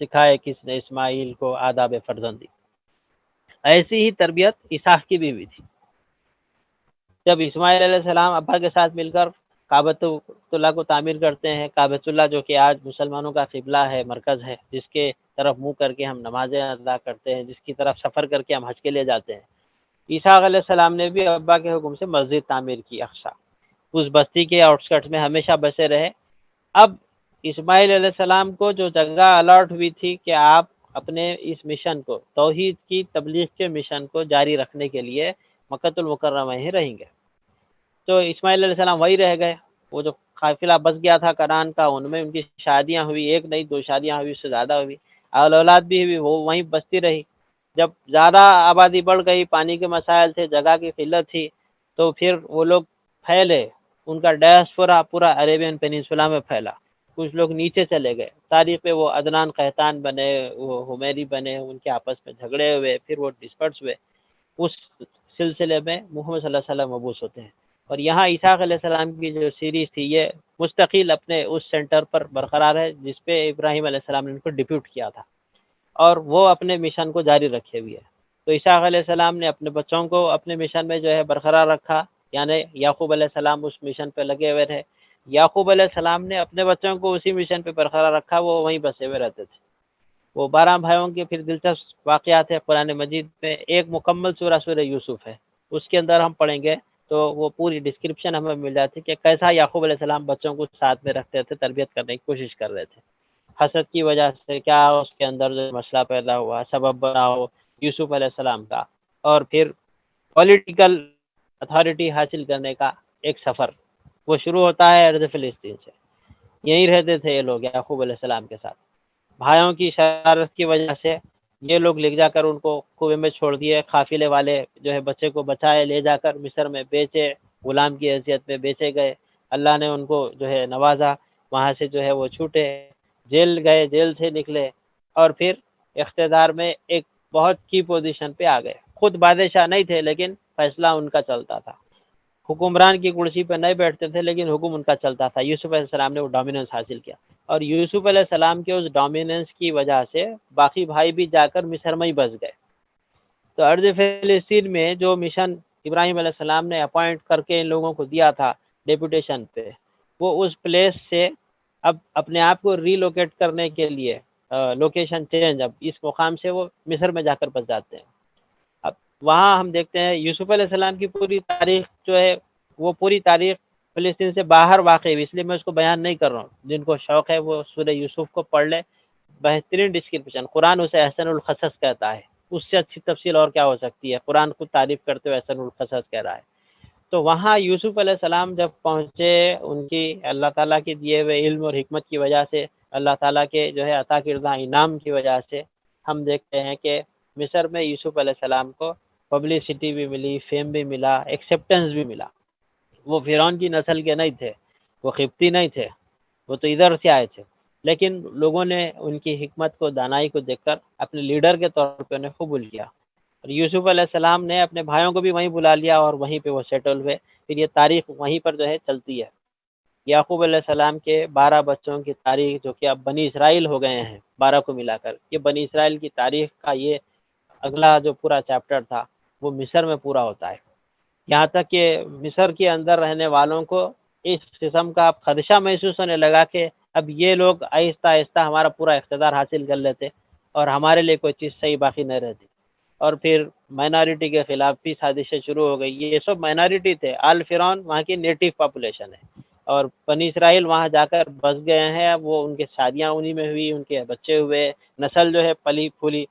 سکھائے کس نے اسماعیل کو آداب فرزندی. ایسی ہی تربیت اسحاق کی بھی تھی. جب اسماعیل علیہ السلام ابا کے ساتھ مل کر کعبۃ اللہ کو تعمیر کرتے ہیں، کعبۃ اللہ جو کہ آج مسلمانوں کا قبلہ ہے، مرکز ہے، جس کے طرف منہ کر کے ہم نمازیں ادا کرتے ہیں، جس کی طرف سفر کر کے ہم حج کے لیے جاتے ہیں، اسحاق علیہ السلام نے بھی ابا کے حکم سے مسجد تعمیر کی. اقصی اس بستی کے آؤٹسکٹ میں ہمیشہ بسے رہے. اب اسماعیل علیہ السلام کو جو جگہ الاٹ ہوئی تھی کہ آپ اپنے اس مشن کو، توحید کی تبلیغ کے مشن کو جاری رکھنے کے لیے مکہ المکرمہ ہی رہیں گے، تو اسماعیل علیہ السلام وہی رہ گئے. وہ جو قافلہ بس گیا تھا کنعان کا، ان میں ان کی شادیاں ہوئی، 1 نہیں 2 شادیاں ہوئی، اس سے زیادہ ہوئی، اولاد بھی ہوئی، وہ وہیں بستی رہی. جب زیادہ آبادی بڑھ گئی، پانی کے مسائل تھے، جگہ کی قلت تھی، تو پھر وہ لوگ پھیلے، ان کا ڈائسپورا پورا عربین پیننسولا میں پھیلا. کچھ لوگ نیچے چلے گئے، تاریخ پہ وہ عدنان قحطان بنے، وہ حمیری بنے، ان کے آپس میں جھگڑے ہوئے، پھر وہ ڈسپرس ہوئے. اس سلسلے میں محمد صلی اللہ علیہ وسلم مبعوث ہوتے ہیں. اور یہاں اسحاق علیہ السلام کی جو سیریز تھی یہ مستقل اپنے اس سینٹر پر برقرار ہے جس پہ ابراہیم علیہ السلام نے ان کو ڈپیوٹ کیا تھا، اور وہ اپنے مشن کو جاری رکھے ہوئے ہے. تو اسحاق علیہ السلام نے اپنے بچوں کو اپنے مشن میں جو ہے برقرار رکھا، یعنی یعقوب علیہ السلام اس مشن پہ لگے ہوئے تھے، یعقوب علیہ السلام نے اپنے بچوں کو اسی مشن پہ برقرار رکھا، وہ وہیں بسے ہوئے رہتے تھے. وہ 12 بھائیوں کے پھر دلچسپ واقعات ہیں قرآن مجید میں. ایک مکمل سورہ یوسف ہے، اس کے اندر ہم پڑھیں گے تو وہ پوری ڈسکرپشن ہمیں مل جاتی کہ کیسا یعقوب علیہ السلام بچوں کو ساتھ میں رکھتے تھے، تربیت کرنے کی کوشش کر رہے تھے، حسد کی وجہ سے کیا اس کے اندر جو مسئلہ پیدا ہوا، سبب بنا ہو یوسف علیہ السلام کا، اور پھر پولیٹیکل اتھارٹی حاصل کرنے کا ایک سفر وہ شروع ہوتا ہے ارض فلسطین سے۔ یہیں رہتے تھے یہ لوگ یعقوب علیہ السلام کے ساتھ، بھائیوں کی شرارت کی وجہ سے یہ لوگ لے جا کر ان کو کنویں میں چھوڑ دیے، قافلے والے جو ہے بچے کو بچائے، لے جا کر مصر میں بیچے، غلام کی حیثیت میں بیچے گئے، اللہ نے ان کو جو ہے نوازا، وہاں سے جو ہے وہ چھوٹے، جیل گئے، جیل سے نکلے، اور پھر اقتدار میں ایک بہت کی پوزیشن پہ آ گئے۔ خود بادشاہ نہیں تھے لیکن فیصلہ ان کا چلتا تھا، حکمران کی کرسی پہ نہیں بیٹھتے تھے لیکن حکم ان کا چلتا تھا۔ یوسف علیہ السلام نے وہ ڈومیننس حاصل کیا، اور یوسف علیہ السلام کے اس ڈومیننس کی وجہ سے باقی بھائی بھی جا کر مصر میں ہی بس گئے۔ تو ارض فلسطین میں جو مشن ابراہیم علیہ السلام نے اپوائنٹ کر کے ان لوگوں کو دیا تھا ڈیپوٹیشن پہ، وہ اس پلیس سے اب اپنے آپ کو ری لوکیٹ کرنے کے لیے لوکیشن چینج، اب اس مقام سے وہ مصر میں جا کر بس جاتے ہیں۔ اب وہاں ہم دیکھتے ہیں یوسف علیہ السلام کی پوری تاریخ جو ہے وہ پوری تاریخ فلسطین سے باہر واقع ہوئی، اس لیے میں اس کو بیان نہیں کر رہا ہوں۔ جن کو شوق ہے وہ سورہ یوسف کو پڑھ لے، بہترین ڈسکرپشن، قرآن اسے احسن القصص کہتا ہے، اس سے اچھی تفصیل اور کیا ہو سکتی ہے، قرآن خود تعریف کرتے ہوئے احسن القصص کہہ رہا ہے۔ تو وہاں یوسف علیہ السلام جب پہنچے، ان کی اللہ تعالیٰ کے دیے ہوئے علم اور حکمت کی وجہ سے، اللہ تعالیٰ کے جو ہے عطا کردہ انعام کی وجہ سے ہم دیکھتے ہیں کہ مصر میں یوسف علیہ السلام کو پبلسٹی بھی ملی، فیم بھی ملا، ایکسیپٹنس بھی ملا۔ وہ فرعون کی نسل کے نہیں تھے، وہ قبطی نہیں تھے، وہ تو ادھر سے آئے تھے، لیکن لوگوں نے ان کی حکمت کو، دانائی کو دیکھ کر اپنے لیڈر کے طور پہ انہیں قبول کیا، اور یوسف علیہ السلام نے اپنے بھائیوں کو بھی وہیں بلا لیا اور وہیں پہ وہ سیٹل ہوئے۔ پھر یہ تاریخ وہیں پر جو ہے چلتی ہے۔ یعقوب علیہ السلام کے 12 بچوں کی تاریخ، جو کہ اب بنی اسرائیل ہو گئے ہیں 12 کو ملا کر، یہ بنی اسرائیل کی تاریخ کا یہ اگلا جو پورا چیپٹر تھا وہ مصر میں پورا ہوتا ہے۔ یہاں تک کہ مصر کے اندر رہنے والوں کو اس قسم کا خدشہ محسوس ہونے لگا کہ اب یہ لوگ آہستہ آہستہ ہمارا پورا اقتدار حاصل کر لیتے اور ہمارے لیے کوئی چیز صحیح باقی نہیں رہتی، اور پھر مائنارٹی کے خلاف بھی سازشیں شروع ہو گئی۔ یہ سب مائنارٹی تھے، آل فرعون وہاں کی نیٹو پاپولیشن ہے، اور بنی اسرائیل وہاں جا کر بس گئے ہیں، وہ ان کے شادیاں انہی میں ہوئی، ان کے بچے ہوئے، نسل جو ہے پلی پھولی۔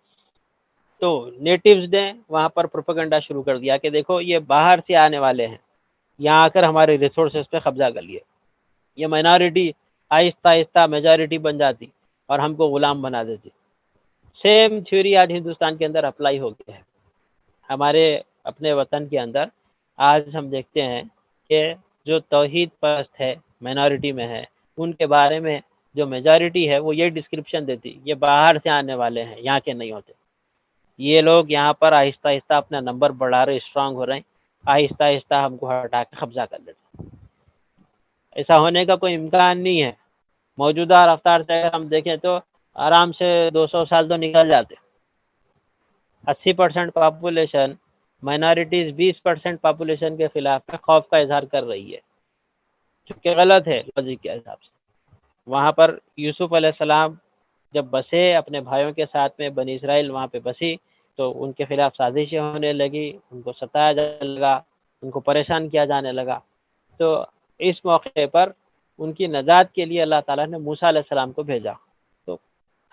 تو نیٹیوز نے وہاں پر پروپیگنڈا شروع کر دیا کہ دیکھو یہ باہر سے آنے والے ہیں، یہاں آ کر ہمارے ریسورسز پہ قبضہ کر لیے، یہ مائنارٹی آہستہ آہستہ میجارٹی بن جاتی اور ہم کو غلام بنا دیتی۔ سیم تھیوری آج ہندوستان کے اندر اپلائی ہو گیا ہے۔ ہمارے اپنے وطن کے اندر آج ہم دیکھتے ہیں کہ جو توحید پرست ہے، مائنارٹی میں ہے، ان کے بارے میں جو میجارٹی ہے وہ یہ ڈسکرپشن دیتی، یہ باہر سے آنے والے ہیں، یہاں کے نہیں ہوتے، یہ لوگ یہاں پر آہستہ آہستہ اپنا نمبر بڑھا رہے، اسٹرانگ ہو رہے ہیں، آہستہ آہستہ ہم کو ہٹا کے قبضہ کر لیتے۔ ایسا ہونے کا کوئی امکان نہیں ہے۔ موجودہ رفتار سے اگر ہم دیکھیں تو آرام سے 200 سال تو نکل جاتے۔ 80% پاپولیشن مائنارٹیز 20% پاپولیشن کے خلاف خوف کا اظہار کر رہی ہے، جو کہ غلط ہے لاجک کے حساب سے۔ وہاں پر یوسف علیہ السلام جب بسے اپنے بھائیوں کے ساتھ میں، بنی اسرائیل وہاں پہ بسی، تو ان کے خلاف سازشیں ہونے لگی، ان کو ستایا جانے لگا، ان کو پریشان کیا جانے لگا۔ تو اس موقع پر ان کی نجات کے لیے اللہ تعالیٰ نے موسیٰ علیہ السلام کو بھیجا۔ تو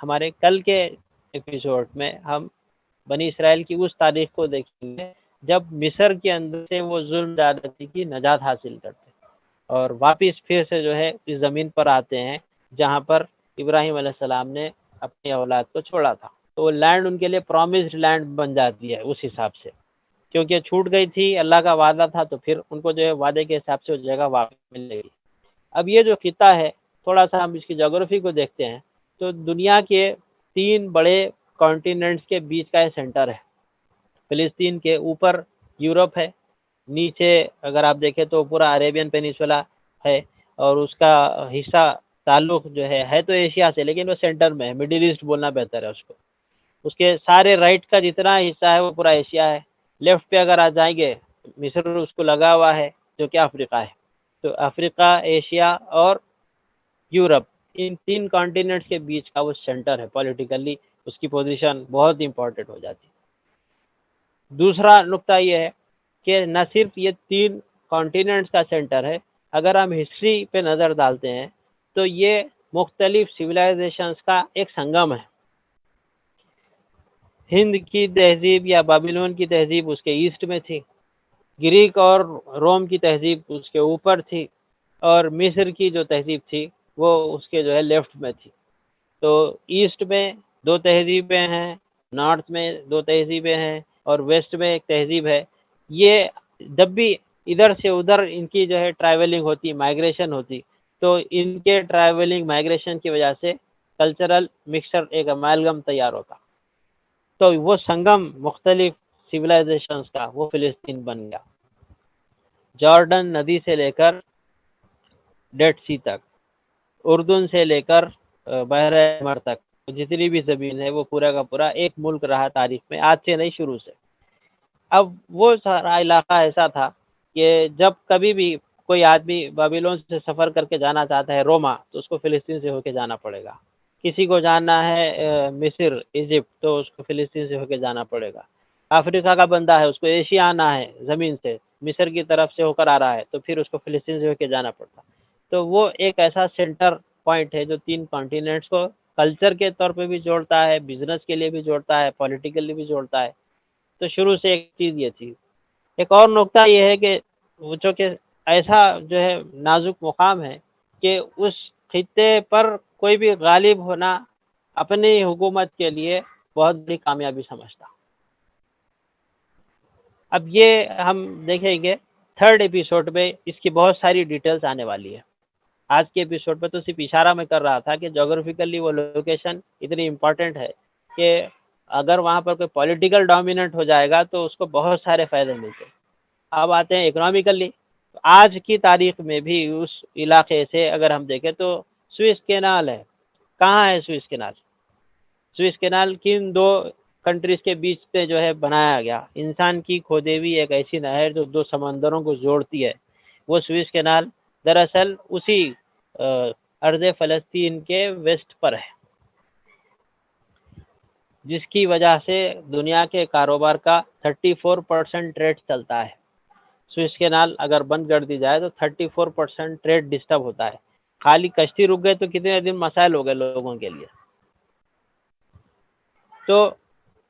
ہمارے کل کے ایپیسوڈ میں ہم بنی اسرائیل کی اس تاریخ کو دیکھیں گے جب مصر کے اندر سے وہ ظلم زیادتی کی نجات حاصل کرتے اور واپس پھر سے جو ہے اس زمین پر آتے ہیں جہاں پر ابراہیم علیہ السلام نے اپنی اولاد کو چھوڑا تھا۔ تو وہ لینڈ ان کے لیے پرومسڈ لینڈ بن جاتی ہے اس حساب سے، کیونکہ چھوٹ گئی تھی، اللہ کا وعدہ تھا، تو پھر ان کو جو ہے وعدے کے حساب سے اس جگہ واپس ملے گی۔ اب یہ جو خطہ ہے، تھوڑا سا ہم اس کی جغرافی کو دیکھتے ہیں تو دنیا کے 3 بڑے کانٹیننٹس کے بیچ کا یہ سینٹر ہے۔ فلسطین کے اوپر یورپ ہے، نیچے اگر آپ دیکھیں تو پورا عربین پینیسولا ہے، اور اس کا حصہ تعلق جو ہے تو ایشیا سے، لیکن وہ سینٹر میں ہے، مڈل ایسٹ بولنا بہتر ہے اس کو۔ اس کے سارے رائٹ کا جتنا حصہ ہے وہ پورا ایشیا ہے۔ لیفٹ پہ اگر آ جائیں گے، مصر اس کو لگا ہوا ہے جو کہ افریقہ ہے۔ تو افریقہ، ایشیا اور یورپ، ان 3 کانٹیننٹس کے بیچ کا وہ سینٹر ہے، پولیٹیکلی اس کی پوزیشن بہت امپورٹنٹ ہو جاتی ہے۔ دوسرا نقطہ یہ ہے کہ نہ صرف یہ 3 کانٹیننٹس کا سینٹر ہے. اگر ہم ہسٹری پہ نظر ڈالتے ہیں تو یہ مختلف سویلائزیشنز کا ایک سنگم ہے. ہند کی تہذیب یا بابلون کی تہذیب اس کے ایسٹ میں تھی، گریک اور روم کی تہذیب اس کے اوپر تھی، اور مصر کی جو تہذیب تھی وہ اس کے جو ہے لیفٹ میں تھی. تو ایسٹ میں دو تہذیبیں ہیں، نارتھ میں دو تہذیبیں ہیں، اور ویسٹ میں ایک تہذیب ہے. یہ جب بھی ادھر سے ادھر ان کی جو ہے ٹریولنگ ہوتی، مائگریشن ہوتی، تو ان کے ٹریولنگ مائگریشن کی وجہ سے کلچرل مکسچر ایک امالگم تیار ہوتا. تو وہ سنگم مختلف سویلائزیشنز کا وہ فلسطین بن گیا. جارڈن ندی سے لے کر ڈیڈ سی تک، اردن سے لے کر بحر احمر تک، جتنی بھی زمین ہے وہ پورا کا پورا ایک ملک رہا تاریخ میں، آج سے نہیں شروع سے. اب وہ سارا علاقہ ایسا تھا کہ جب کبھی بھی کوئی آدمی بابلون سے سفر کر کے جانا چاہتا ہے روما، تو اس کو فلسطین سے ہو کے جانا پڑے گا. کسی کو جانا ہے مصر، ایجپٹ، تو اس کو فلسطین سے ہو کے جانا پڑے گا. افریقہ کا بندہ ہے، اس کو ایشیا آنا ہے زمین سے، مصر کی طرف سے ہو کر آ رہا ہے، تو پھر اس کو فلسطین سے ہو کے جانا پڑتا. تو وہ ایک ایسا سینٹر پوائنٹ ہے جو تین کانٹیننٹس کو کلچر کے طور پہ بھی جوڑتا ہے، بزنس کے لیے بھی جوڑتا ہے، پولیٹیکلی بھی جوڑتا ہے. تو شروع سے ایک چیز یہ تھی. ایک اور نقطہ یہ ہے کہ وہ چونکہ ایسا جو ہے نازک مقام ہے کہ اس خطے پر کوئی بھی غالب ہونا اپنی حکومت کے لیے بہت بڑی کامیابی سمجھتا. اب یہ ہم دیکھیں گے تھرڈ ایپیسوڈ میں اس کی بہت ساری ڈیٹیلز آنے والی ہے. آج کے ایپیسوڈ پہ تو صرف اشارہ میں کر رہا تھا کہ جغرافیکلی وہ لوکیشن اتنی امپورٹنٹ ہے کہ اگر وہاں پر کوئی پولیٹیکل ڈومیننٹ ہو جائے گا تو اس کو بہت سارے فائدے ملتے. اب آتے ہیں اکنامیکلی. آج کی تاریخ میں بھی اس علاقے سے اگر ہم دیکھیں تو سوئس کینال ہے. کہاں ہے سوئس کینال؟ سوئس کینال کن دو کنٹریز کے بیچ سے جو ہے بنایا گیا؟ انسان کی کھودی ہوئی ایک ایسی نہر جو دو سمندروں کو جوڑتی ہے، وہ سوئس کینال دراصل اسی ارض فلسطین کے ویسٹ پر ہے، جس کی وجہ سے دنیا کے کاروبار کا 34% ٹریڈ چلتا ہے. سوئس کینال اگر بند کر دی جائے تو 34% ٹریڈ ڈسٹرب ہوتا ہے. خالی کشتی رک گئے تو کتنے دن مسائل ہو گئے لوگوں کے لیے. تو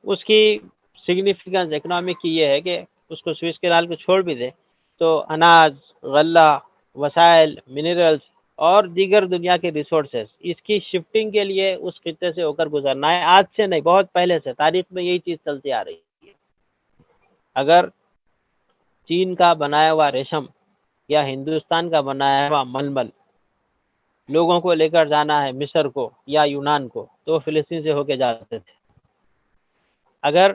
اس کی سگنیفیکنس اکنامک کی یہ ہے کہ اس کو سوئس کینال کو چھوڑ بھی دے تو اناج، غلہ، وسائل، منرلز اور دیگر دنیا کے ریسورسز، اس کی شفٹنگ کے لیے اس خطے سے ہو کر گزرنا ہے. آج سے نہیں، بہت پہلے سے تاریخ میں یہی چیز چلتی آ رہی ہے. اگر چین کا بنایا ہوا ریشم یا ہندوستان کا بنایا ہوا ململ لوگوں کو لے کر جانا ہے مصر کو یا یونان کو، تو فلسطین سے ہو کے جاتے تھے. اگر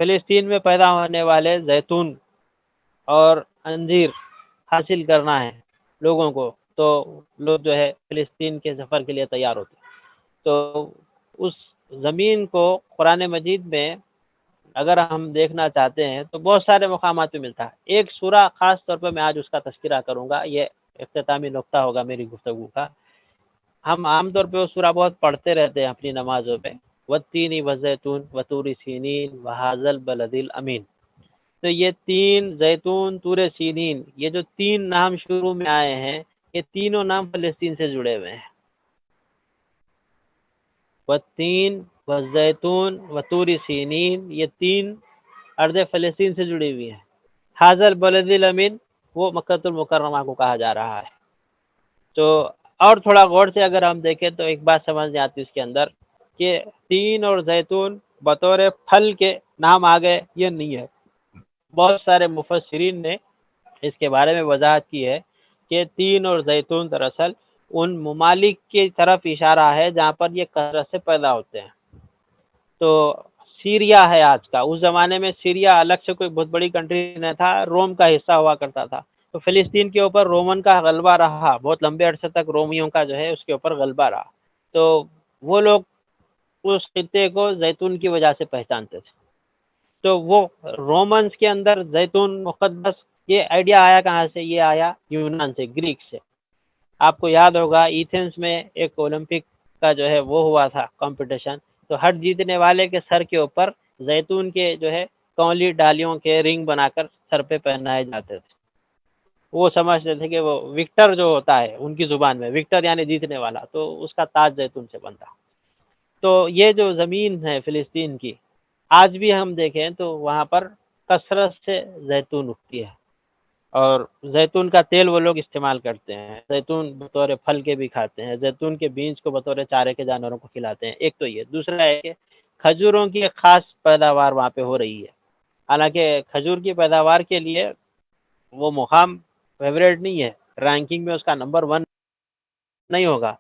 فلسطین میں پیدا ہونے والے زیتون اور انجیر حاصل کرنا ہے لوگوں کو، تو لوگ جو ہے فلسطین کے سفر کے لیے تیار ہوتے. تو اس زمین کو قرآن مجید میں اگر ہم دیکھنا چاہتے ہیں تو بہت سارے مقامات پہ ملتا ہے. ایک سورہ خاص طور پہ میں آج اس کا تذکرہ کروں گا، یہ اختتامی نقطہ ہوگا میری گفتگو کا. ہم عام طور پہ وہ سورہ بہت پڑھتے رہتے ہیں اپنی نمازوں پہ، والتین والزیتون وطور سینین وہذا البلد الامین. تو یہ تین، زیتون، طور سینین، یہ جو تین نام شروع میں آئے ہیں، یہ تینوں نام فلسطین سے جڑے ہوئے ہیں. والتین والزیتون وطور سینین، یہ تین ارض فلسطین سے جڑی ہوئی ہیں. ھذا البلد الامین وہ مکہ المکرمہ کو کہا جا رہا ہے. تو اور تھوڑا غور سے اگر ہم دیکھیں تو ایک بات سمجھ میں آتی اس کے اندر کہ تین اور زیتون بطور پھل کے نام آ گئے، یہ نہیں ہے. بہت سارے مفسرین نے اس کے بارے میں وضاحت کی ہے کہ تین اور زیتون دراصل ان ممالک کی طرف اشارہ ہے جہاں پر یہ کثرت سے پیدا ہوتے ہیں. تو سیریا ہے آج کا، اس زمانے میں سیریا الگ سے کوئی بہت بڑی کنٹری نہ تھا، روم کا حصہ ہوا کرتا تھا. تو فلسطین کے اوپر رومن کا غلبہ رہا، بہت لمبے عرصے تک رومیوں کا جو ہے اس کے اوپر غلبہ رہا. تو وہ لوگ اس خطے کو زیتون کی وجہ سے پہچانتے تھے. تو وہ رومنز کے اندر زیتون مقدس، یہ آئیڈیا آیا کہاں سے؟ یہ آیا یونان سے، گریک سے. آپ کو یاد ہوگا ایتھنز میں ایک اولمپک کا جو ہے وہ ہوا تھا کمپٹیشن، تو ہر جیتنے والے کے سر کے اوپر زیتون کے جو ہے کونلی ڈالیوں کے رنگ بنا کر سر پہ پہنائے جاتے تھے. وہ سمجھتے تھے کہ وہ وکٹر جو ہوتا ہے ان کی زبان میں، وکٹر یعنی جیتنے والا، تو اس کا تاج زیتون سے بنتا۔ تو یہ جو زمین ہے فلسطین کی، آج بھی ہم دیکھیں تو وہاں پر کثرت سے زیتون اگتی ہے، اور زیتون کا تیل وہ لوگ استعمال کرتے ہیں، زیتون بطور پھل کے بھی کھاتے ہیں، زیتون کے بیج کو بطور چارے کے جانوروں کو کھلاتے ہیں۔ ایک تو یہ، دوسرا ہے کہ کھجوروں کی ایک خاص پیداوار وہاں پہ ہو رہی ہے۔ حالانکہ کھجور کی پیداوار کے لیے وہ مقام فیوریٹ نہیں ہے، رینکنگ میں اس کا نمبر 1 نہیں ہوگا،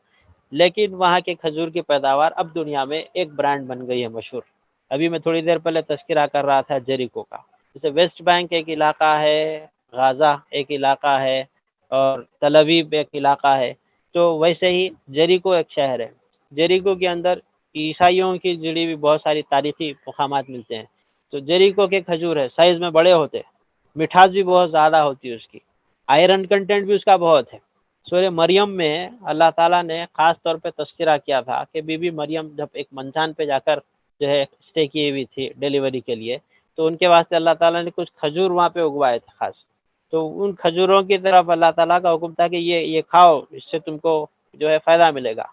لیکن وہاں کے کھجور کی پیداوار اب دنیا میں ایک برانڈ بن گئی ہے مشہور۔ ابھی میں تھوڑی دیر پہلے تذکرہ کر رہا تھا جیریکو کا، جیسے ویسٹ بینک ایک علاقہ ہے، غازہ ایک علاقہ ہے، اور تل ابیب ایک علاقہ ہے، تو ویسے ہی جیریکو ایک شہر ہے۔ جیریکو کے اندر عیسائیوں کی جڑی ہوئی بہت ساری تاریخی مقامات ملتے ہیں۔ تو جیریکو کے کھجور ہے، سائز میں بڑے ہوتے، مٹھاس بھی بہت زیادہ ہوتی ہے اس کی، آئرن کنٹینٹ بھی اس کا بہت ہے۔ سورہ مریم میں اللہ تعالیٰ نے خاص طور پہ تذکرہ کیا تھا کہ بی بی مریم جب ایک منچان پہ جا کر جو ہے اسٹے کی ہوئی تھی ڈیلیوری کے لیے، تو ان کے واسطے اللہ تعالیٰ نے کچھ کھجور وہاں پہ اگوائے تھے خاص، تو ان کھجوروں کی طرف اللہ تعالیٰ کا حکم تھا کہ یہ کھاؤ، اس سے تم کو جو ہے فائدہ ملے گا۔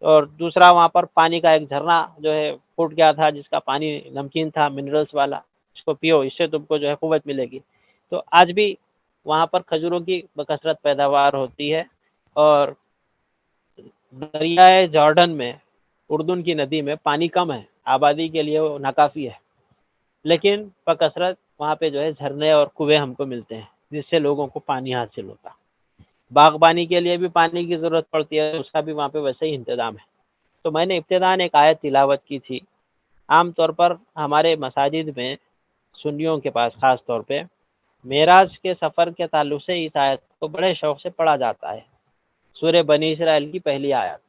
اور دوسرا وہاں پر پانی کا ایک جھرنا جو ہے پھوٹ گیا تھا، جس کا پانی نمکین تھا، منرلز والا، اس کو پیو، اس سے تم کو جو ہے قوت ملے گی۔ تو آج بھی وہاں پر کھجوروں کی بکثرت پیداوار ہوتی ہے، اور دریائے جارڈن میں، اردن کی ندی میں پانی کم ہے، آبادی کے لیے وہ ناکافی ہے، لیکن بکثرت وہاں پہ جو ہے جھرنے اور کنویں ہم کو ملتے ہیں، جس سے لوگوں کو پانی حاصل ہوتا۔ باغبانی کے لیے بھی پانی کی ضرورت پڑتی ہے، اس کا بھی وہاں پہ ویسے ہی انتظام ہے۔ تو میں نے ابتداً ایک آیت تلاوت کی تھی۔ عام طور پر ہمارے مساجد میں سنیوں کے پاس خاص طور پہ معراج کے سفر کے تعلق سے اس آیت کو بڑے شوق سے پڑھا جاتا ہے۔ سورہ بنی اسرائیل کی پہلی آیت،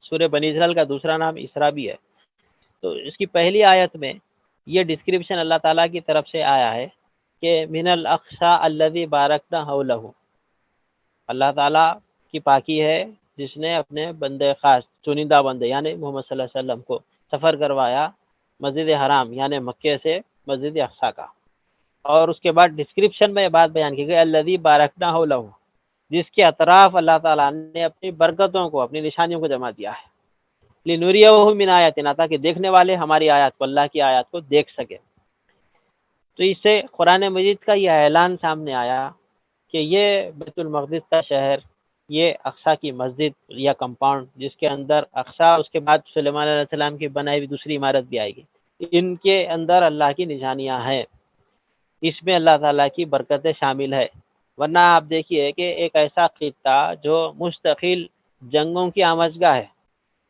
سورہ بنی اسرائیل کا دوسرا نام اسرا بھی ہے، تو اس کی پہلی آیت میں یہ ڈسکرپشن اللہ تعالیٰ کی طرف سے آیا ہے کہ من الاقصی الذی بارکنا حولہ، اللہ تعالیٰ کی پاکی ہے جس نے اپنے بندے خاص، چنندہ بندے یعنی محمد صلی اللہ علیہ وسلم کو سفر کروایا مسجد حرام یعنی مکے سے مسجد اقصی کا۔ اور اس کے بعد ڈسکرپشن میں یہ بات بیان کی گئی الذی بارکنا حولہ، جس کے اطراف اللہ تعالیٰ نے اپنی برکتوں کو، اپنی نشانیوں کو جمع دیا ہے، لنوریہ من آیاتنا، تاکہ دیکھنے والے ہماری آیات کو، اللہ کی آیات کو دیکھ سکے۔ تو اس سے قرآن مجید کا یہ اعلان سامنے آیا کہ یہ بیت المقدس کا شہر، یہ اقصی کی مسجد یا کمپاؤنڈ، جس کے اندر اقصی، اس کے بعد سلیمان علیہ السلام کی بنائی ہوئی دوسری عمارت بھی آئے گی، ان کے اندر اللہ کی نشانیاں ہیں، اس میں اللہ تعالیٰ کی برکتیں شامل ہے۔ ورنہ آپ دیکھیے کہ ایک ایسا خطہ جو مستقل جنگوں کی آموزگاہ ہے،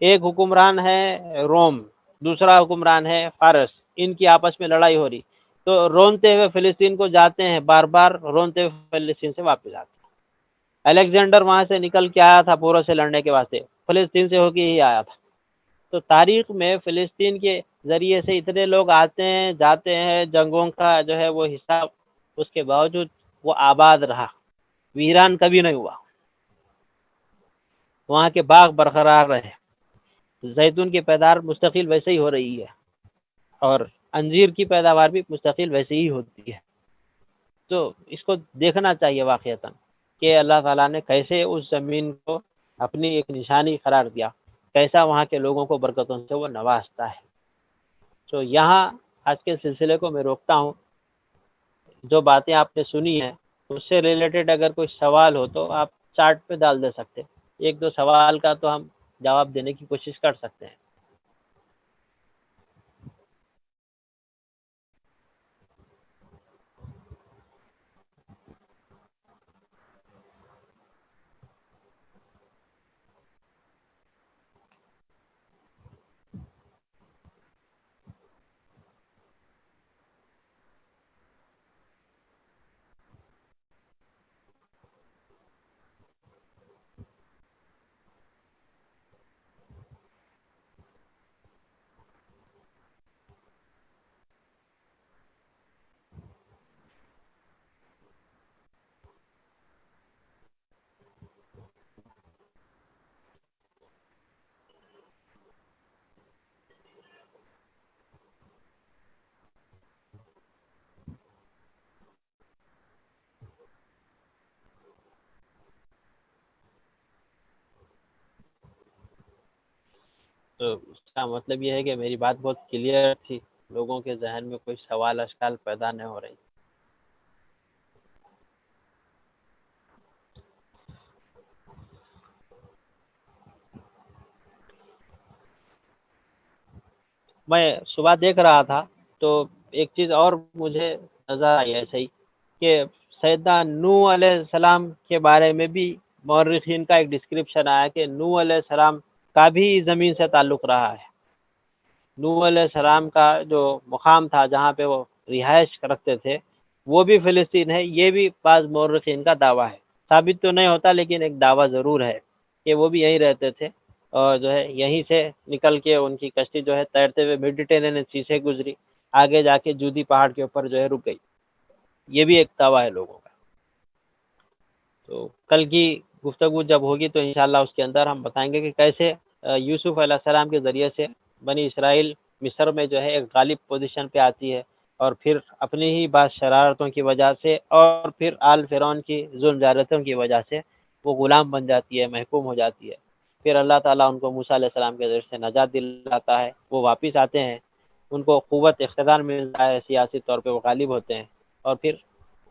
ایک حکمران ہے روم، دوسرا حکمران ہے فارس، ان کی آپس میں لڑائی ہو رہی، تو رونتے ہوئے فلسطین کو جاتے ہیں، بار بار رونتے ہوئے فلسطین سے واپس آتے ہیں۔ الیگزینڈر وہاں سے نکل کے آیا تھا پوروں سے لڑنے کے واسطے، فلسطین سے ہو کے ہی آیا تھا۔ تو تاریخ میں فلسطین کے ذریعے سے اتنے لوگ آتے ہیں جاتے ہیں، جنگوں کا جو ہے وہ حصہ، اس کے باوجود وہ آباد رہا، ویران کبھی نہیں ہوا، وہاں کے باغ برقرار رہے، زیتون کی پیداوار مستقل ویسے ہی ہو رہی ہے، اور انجیر کی پیداوار بھی مستقل ویسے ہی ہوتی ہے۔ تو اس کو دیکھنا چاہیے واقعتاً کہ اللہ تعالیٰ نے کیسے اس زمین کو اپنی ایک نشانی قرار دیا، کیسا وہاں کے لوگوں کو برکتوں سے وہ نوازتا ہے۔ تو یہاں آج کے سلسلے کو میں روکتا ہوں۔ جو باتیں آپ نے سنی ہیں اس سے ریلیٹڈ اگر کوئی سوال ہو تو آپ چارٹ پہ ڈال دے سکتے، ایک دو سوال کا تو ہم جواب دینے کی کوشش کر سکتے ہیں۔ تو اس کا مطلب یہ ہے کہ میری بات بہت کلیئر تھی، لوگوں کے ذہن میں کوئی سوال اشکال پیدا نہیں ہو رہی. میں صبح دیکھ رہا تھا تو ایک چیز اور مجھے نظر آئی ایسے ہی کہ سیدنا نوح علیہ السلام کے بارے میں بھی مورخین کا ایک ڈسکرپشن آیا کہ نوح علیہ السلام کا بھی زمین سے تعلق رہا ہے. نوح علیہ السلام کا جو مقام تھا جہاں پہ وہ رہائش رکھتے تھے وہ بھی فلسطین ہے. یہ بھی بعض مورخین کا دعویٰ ہے، ثابت تو نہیں ہوتا لیکن ایک دعویٰ ضرور ہے کہ وہ بھی یہیں رہتے تھے اور جو ہے یہیں سے نکل کے ان کی کشتی جو ہے تیرتے ہوئے میڈیٹرینین سی سے گزری، آگے جا کے جودی پہاڑ کے اوپر جو ہے رک گئی. یہ بھی ایک دعویٰ ہے لوگوں کا. تو کل کی گفتگو جب ہوگی تو انشاءاللہ اس کے اندر ہم بتائیں گے کہ کیسے یوسف علیہ السلام کے ذریعے سے بنی اسرائیل مصر میں جو ہے ایک غالب پوزیشن پہ آتی ہے اور پھر اپنی ہی بعض شرارتوں کی وجہ سے اور پھر آل فرعون کی ظلم زیارتوں کی وجہ سے وہ غلام بن جاتی ہے، محکوم ہو جاتی ہے. پھر اللہ تعالیٰ ان کو موسیٰ علیہ السلام کے ذریعے سے نجات دلاتا ہے، وہ واپس آتے ہیں، ان کو قوت اقتدار ملتا ہے، سیاسی طور پہ وہ غالب ہوتے ہیں اور پھر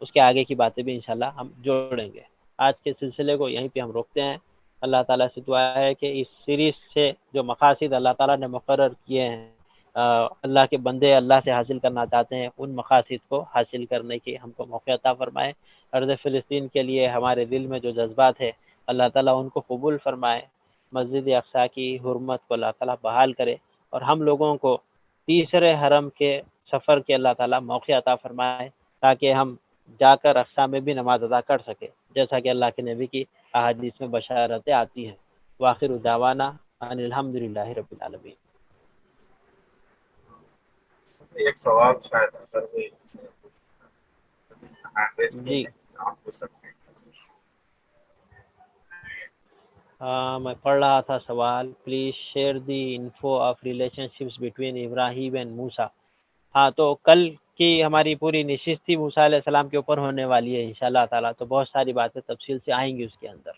اس کے آگے کی باتیں بھی انشاءاللہ ہم جوڑیں گے. آج کے سلسلے کو یہیں پہ ہم روکتے ہیں. اللہ تعالیٰ سے دعا ہے کہ اس سیریز سے جو مقاصد اللہ تعالیٰ نے مقرر کیے ہیں اللہ کے بندے اللہ سے حاصل کرنا چاہتے ہیں، ان مقاصد کو حاصل کرنے کی ہم کو موقع عطا فرمائے. ارض فلسطین کے لیے ہمارے دل میں جو جذبات ہے اللہ تعالیٰ ان کو قبول فرمائے. مسجد اقصیٰ کی حرمت کو اللہ تعالیٰ بحال کرے اور ہم لوگوں کو تیسرے حرم کے سفر کے اللہ تعالیٰ موقع عطا فرمائے تاکہ ہم جا کر اقصیٰ میں بھی نماز ادا کر سکے جیسا کہ اللہ کے نبی کی احادیث میں بشارتیں آتی ہیں. وآخر دعوانا ان الحمدللہ رب العالمین. ایک سوال شاید اثر میں جی آپ پوچھ سکتے ہیں. میں پڑھ رہا تھا سوال. Please share the info of relationships between Ibrahim and Musa. ہاں تو کل کی ہماری پوری نشست تھی موسیٰ علیہ السلام کے اوپر ہونے والی ہے انشاءاللہ تعالیٰ، تو بہت ساری باتیں تفصیل سے آئیں گی اس کے اندر.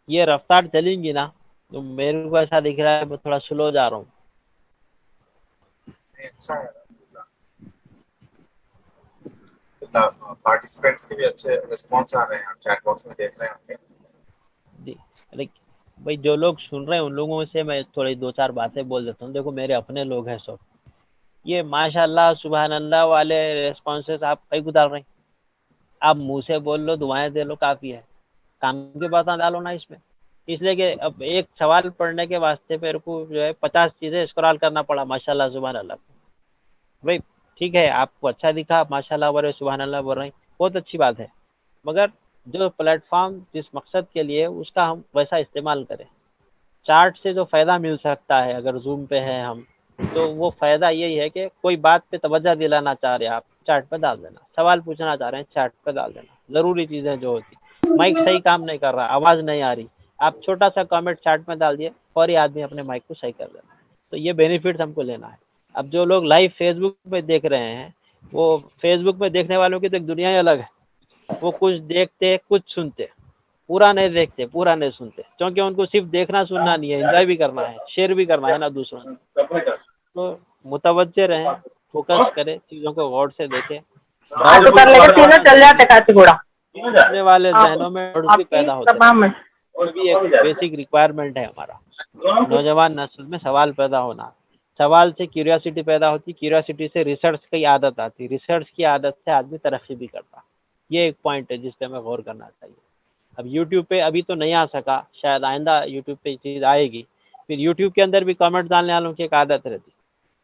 یہ رفتار چلیں گی نا تو میرے کو ایسا دکھ رہا ہے میں تھوڑا سلو جا رہا ہوں. اچھا پارٹیسپینٹس کے بھی اچھے ریسپانس آ رہے ہیں، آپ چیٹ باکس میں دیکھ رہے ہوں گے. جی بھائی جو لوگ سن رہے ہیں ان لوگوں سے میں تھوڑی دو چار باتیں بول دیتا ہوں. دیکھو میرے اپنے لوگ ہیں سب، یہ ماشاء اللہ سبحان اللہ والے ریسپانسز آپ کئی گزار رہے ہیں. آپ منہ سے بول لو، دعائیں دے لو، کافی ہے. کام کی باتیں ڈالو نا اس میں. اس لیے کہ اب ایک سوال پڑھنے کے واسطے میرے کو جو ہے 50 چیزیں اسکرال کرنا پڑا. ماشاء اللہ سبحان اللہ. بھائی ٹھیک ہے آپ کو اچھا دکھا ماشاء اللہ بول رہے سبحان اللہ بول رہے ہیں، بہت اچھی بات ہے، مگر جو پلیٹ فارم جس مقصد کے لیے اس کا ہم ویسا استعمال کریں. چارٹ سے جو فائدہ مل سکتا ہے اگر زوم پہ ہیں ہم تو وہ فائدہ یہی ہے کہ کوئی بات پہ توجہ دلانا چاہ رہے ہیں آپ چارٹ پہ ڈال دینا، سوال پوچھنا چاہ رہے ہیں چارٹ پہ ڈال دینا. ضروری چیزیں جو ہوتی، مائک صحیح کام نہیں کر رہا، آواز نہیں آ رہی، آپ چھوٹا سا کامنٹ چارٹ میں ڈال دیے، فوری آدمی اپنے مائک کو صحیح کر دینا. تو یہ بینیفٹ ہم کو لینا ہے. اب جو لوگ لائیو فیس بک پہ دیکھ رہے ہیں وہ فیس بک پہ دیکھنے والوں کی تو ایک دنیا ہی الگ ہے. وہ کچھ دیکھتے کچھ سنتے، پورا نہیں دیکھتے پورا نہیں سنتے، کیونکہ ان کو صرف دیکھنا سننا نہیں ہے، انجوائے بھی کرنا ہے، شیئر بھی کرنا ہے نا دوسروں سے. تو متوجہ رہیں، فوکس کریں، چیزوں کو غور سے دیکھیں. چل جاتے کاچی گوڑا آنے والے ذہنوں میں ڈاؤٹ بھی پیدا ہوتے ہیں. اور بھی ایک بیسک ریکوائرمنٹ ہے ہمارا نوجوان نسل میں سوال پیدا ہونا. سوال سے کیوریاسٹی پیدا ہوتی، کیوریاسٹی سے ریسرچ کی عادت آتی، ریسرچ کی عادت سے آدمی ترقی بھی کرتا. یہ ایک پوائنٹ ہے جس پہ ہمیں غور کرنا چاہیے. اب یوٹیوب پہ ابھی تو نہیں آ سکا، شاید آئندہ یوٹیوب پہ یہ چیز آئے گی. پھر یوٹیوب کے اندر بھی کامنٹ ڈالنے والوں کی ایک عادت رہتی.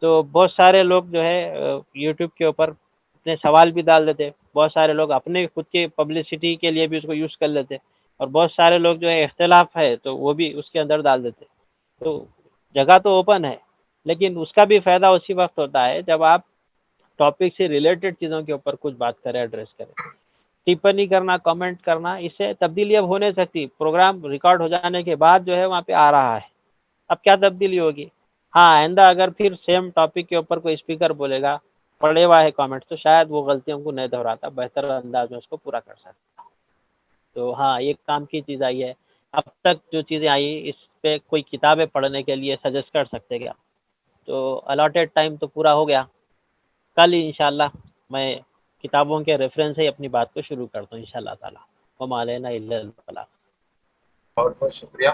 تو بہت سارے لوگ جو ہے یوٹیوب کے اوپر اپنے سوال بھی ڈال دیتے، بہت سارے لوگ اپنے خود کی پبلسٹی کے لیے بھی اس کو یوز کر لیتے، اور بہت سارے لوگ جو ہے اختلاف ہے تو وہ بھی اس کے اندر ڈال دیتے. تو جگہ تو اوپن ہے لیکن اس کا بھی فائدہ اسی وقت ہوتا ہے جب آپ ٹاپک سے ریلیٹڈ چیزوں کے اوپر کچھ بات کریں، ایڈریس کریں. ٹپنی کرنا، کمنٹ کرنا، اس سے تبدیلی اب ہو نہیں سکتی. پروگرام ریکارڈ ہو جانے کے بعد جو ہے وہاں پہ آ رہا ہے، اب کیا تبدیلی ہوگی. ہاں آئندہ اگر پھر سیم ٹاپک کے اوپر کوئی اسپیکر بولے گا پڑھے ہوا ہے کامنٹ تو شاید وہ غلطیوں کو نہیں دہراتا، بہتر انداز میں اس کو پورا کر سکتا. تو ہاں ایک کام کی چیز آئی ہے اب تک جو چیزیں آئی اس پہ کوئی کتابیں پڑھنے کے لیے سجیسٹ کر سکتے کیا؟ تو الاٹیڈ ٹائم تو پورا ہو گیا، کل انشاءاللہ میں کتابوں کے ریفرنس سے اپنی بات کو شروع کرتا ہوں انشاءاللہ تعالی۔ وما علینا الا البلاغ۔ بہت بہت شکریہ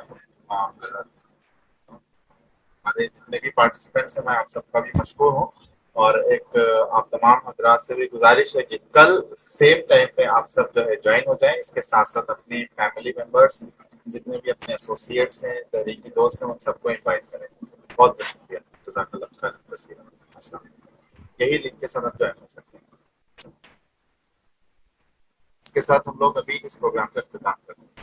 ہمارے جتنے بھی پارٹیسپینٹس ہیں، میں آپ سب کا بھی مشکور ہوں، اور ایک آپ تمام حضرات سے بھی گزارش ہے کہ کل سیم ٹائم پہ آپ سب جو ہے جوائن ہو جائیں، اس کے ساتھ ساتھ اپنی فیملی ممبرس جتنے بھی اپنے ایسوسیٹس ہیں، تحریکی دوست ہیں، ان سب کو انوائٹ کریں۔ بہت بہت شکریہ، جزاک اللہ خیر کثیرا۔ السلام علیکم۔ یہی لنک کے ساتھ آپ جوائن ہو سکتے ہیں۔ اس کے ساتھ ہم لوگ ابھی اس پروگرام کا اختتام کریں۔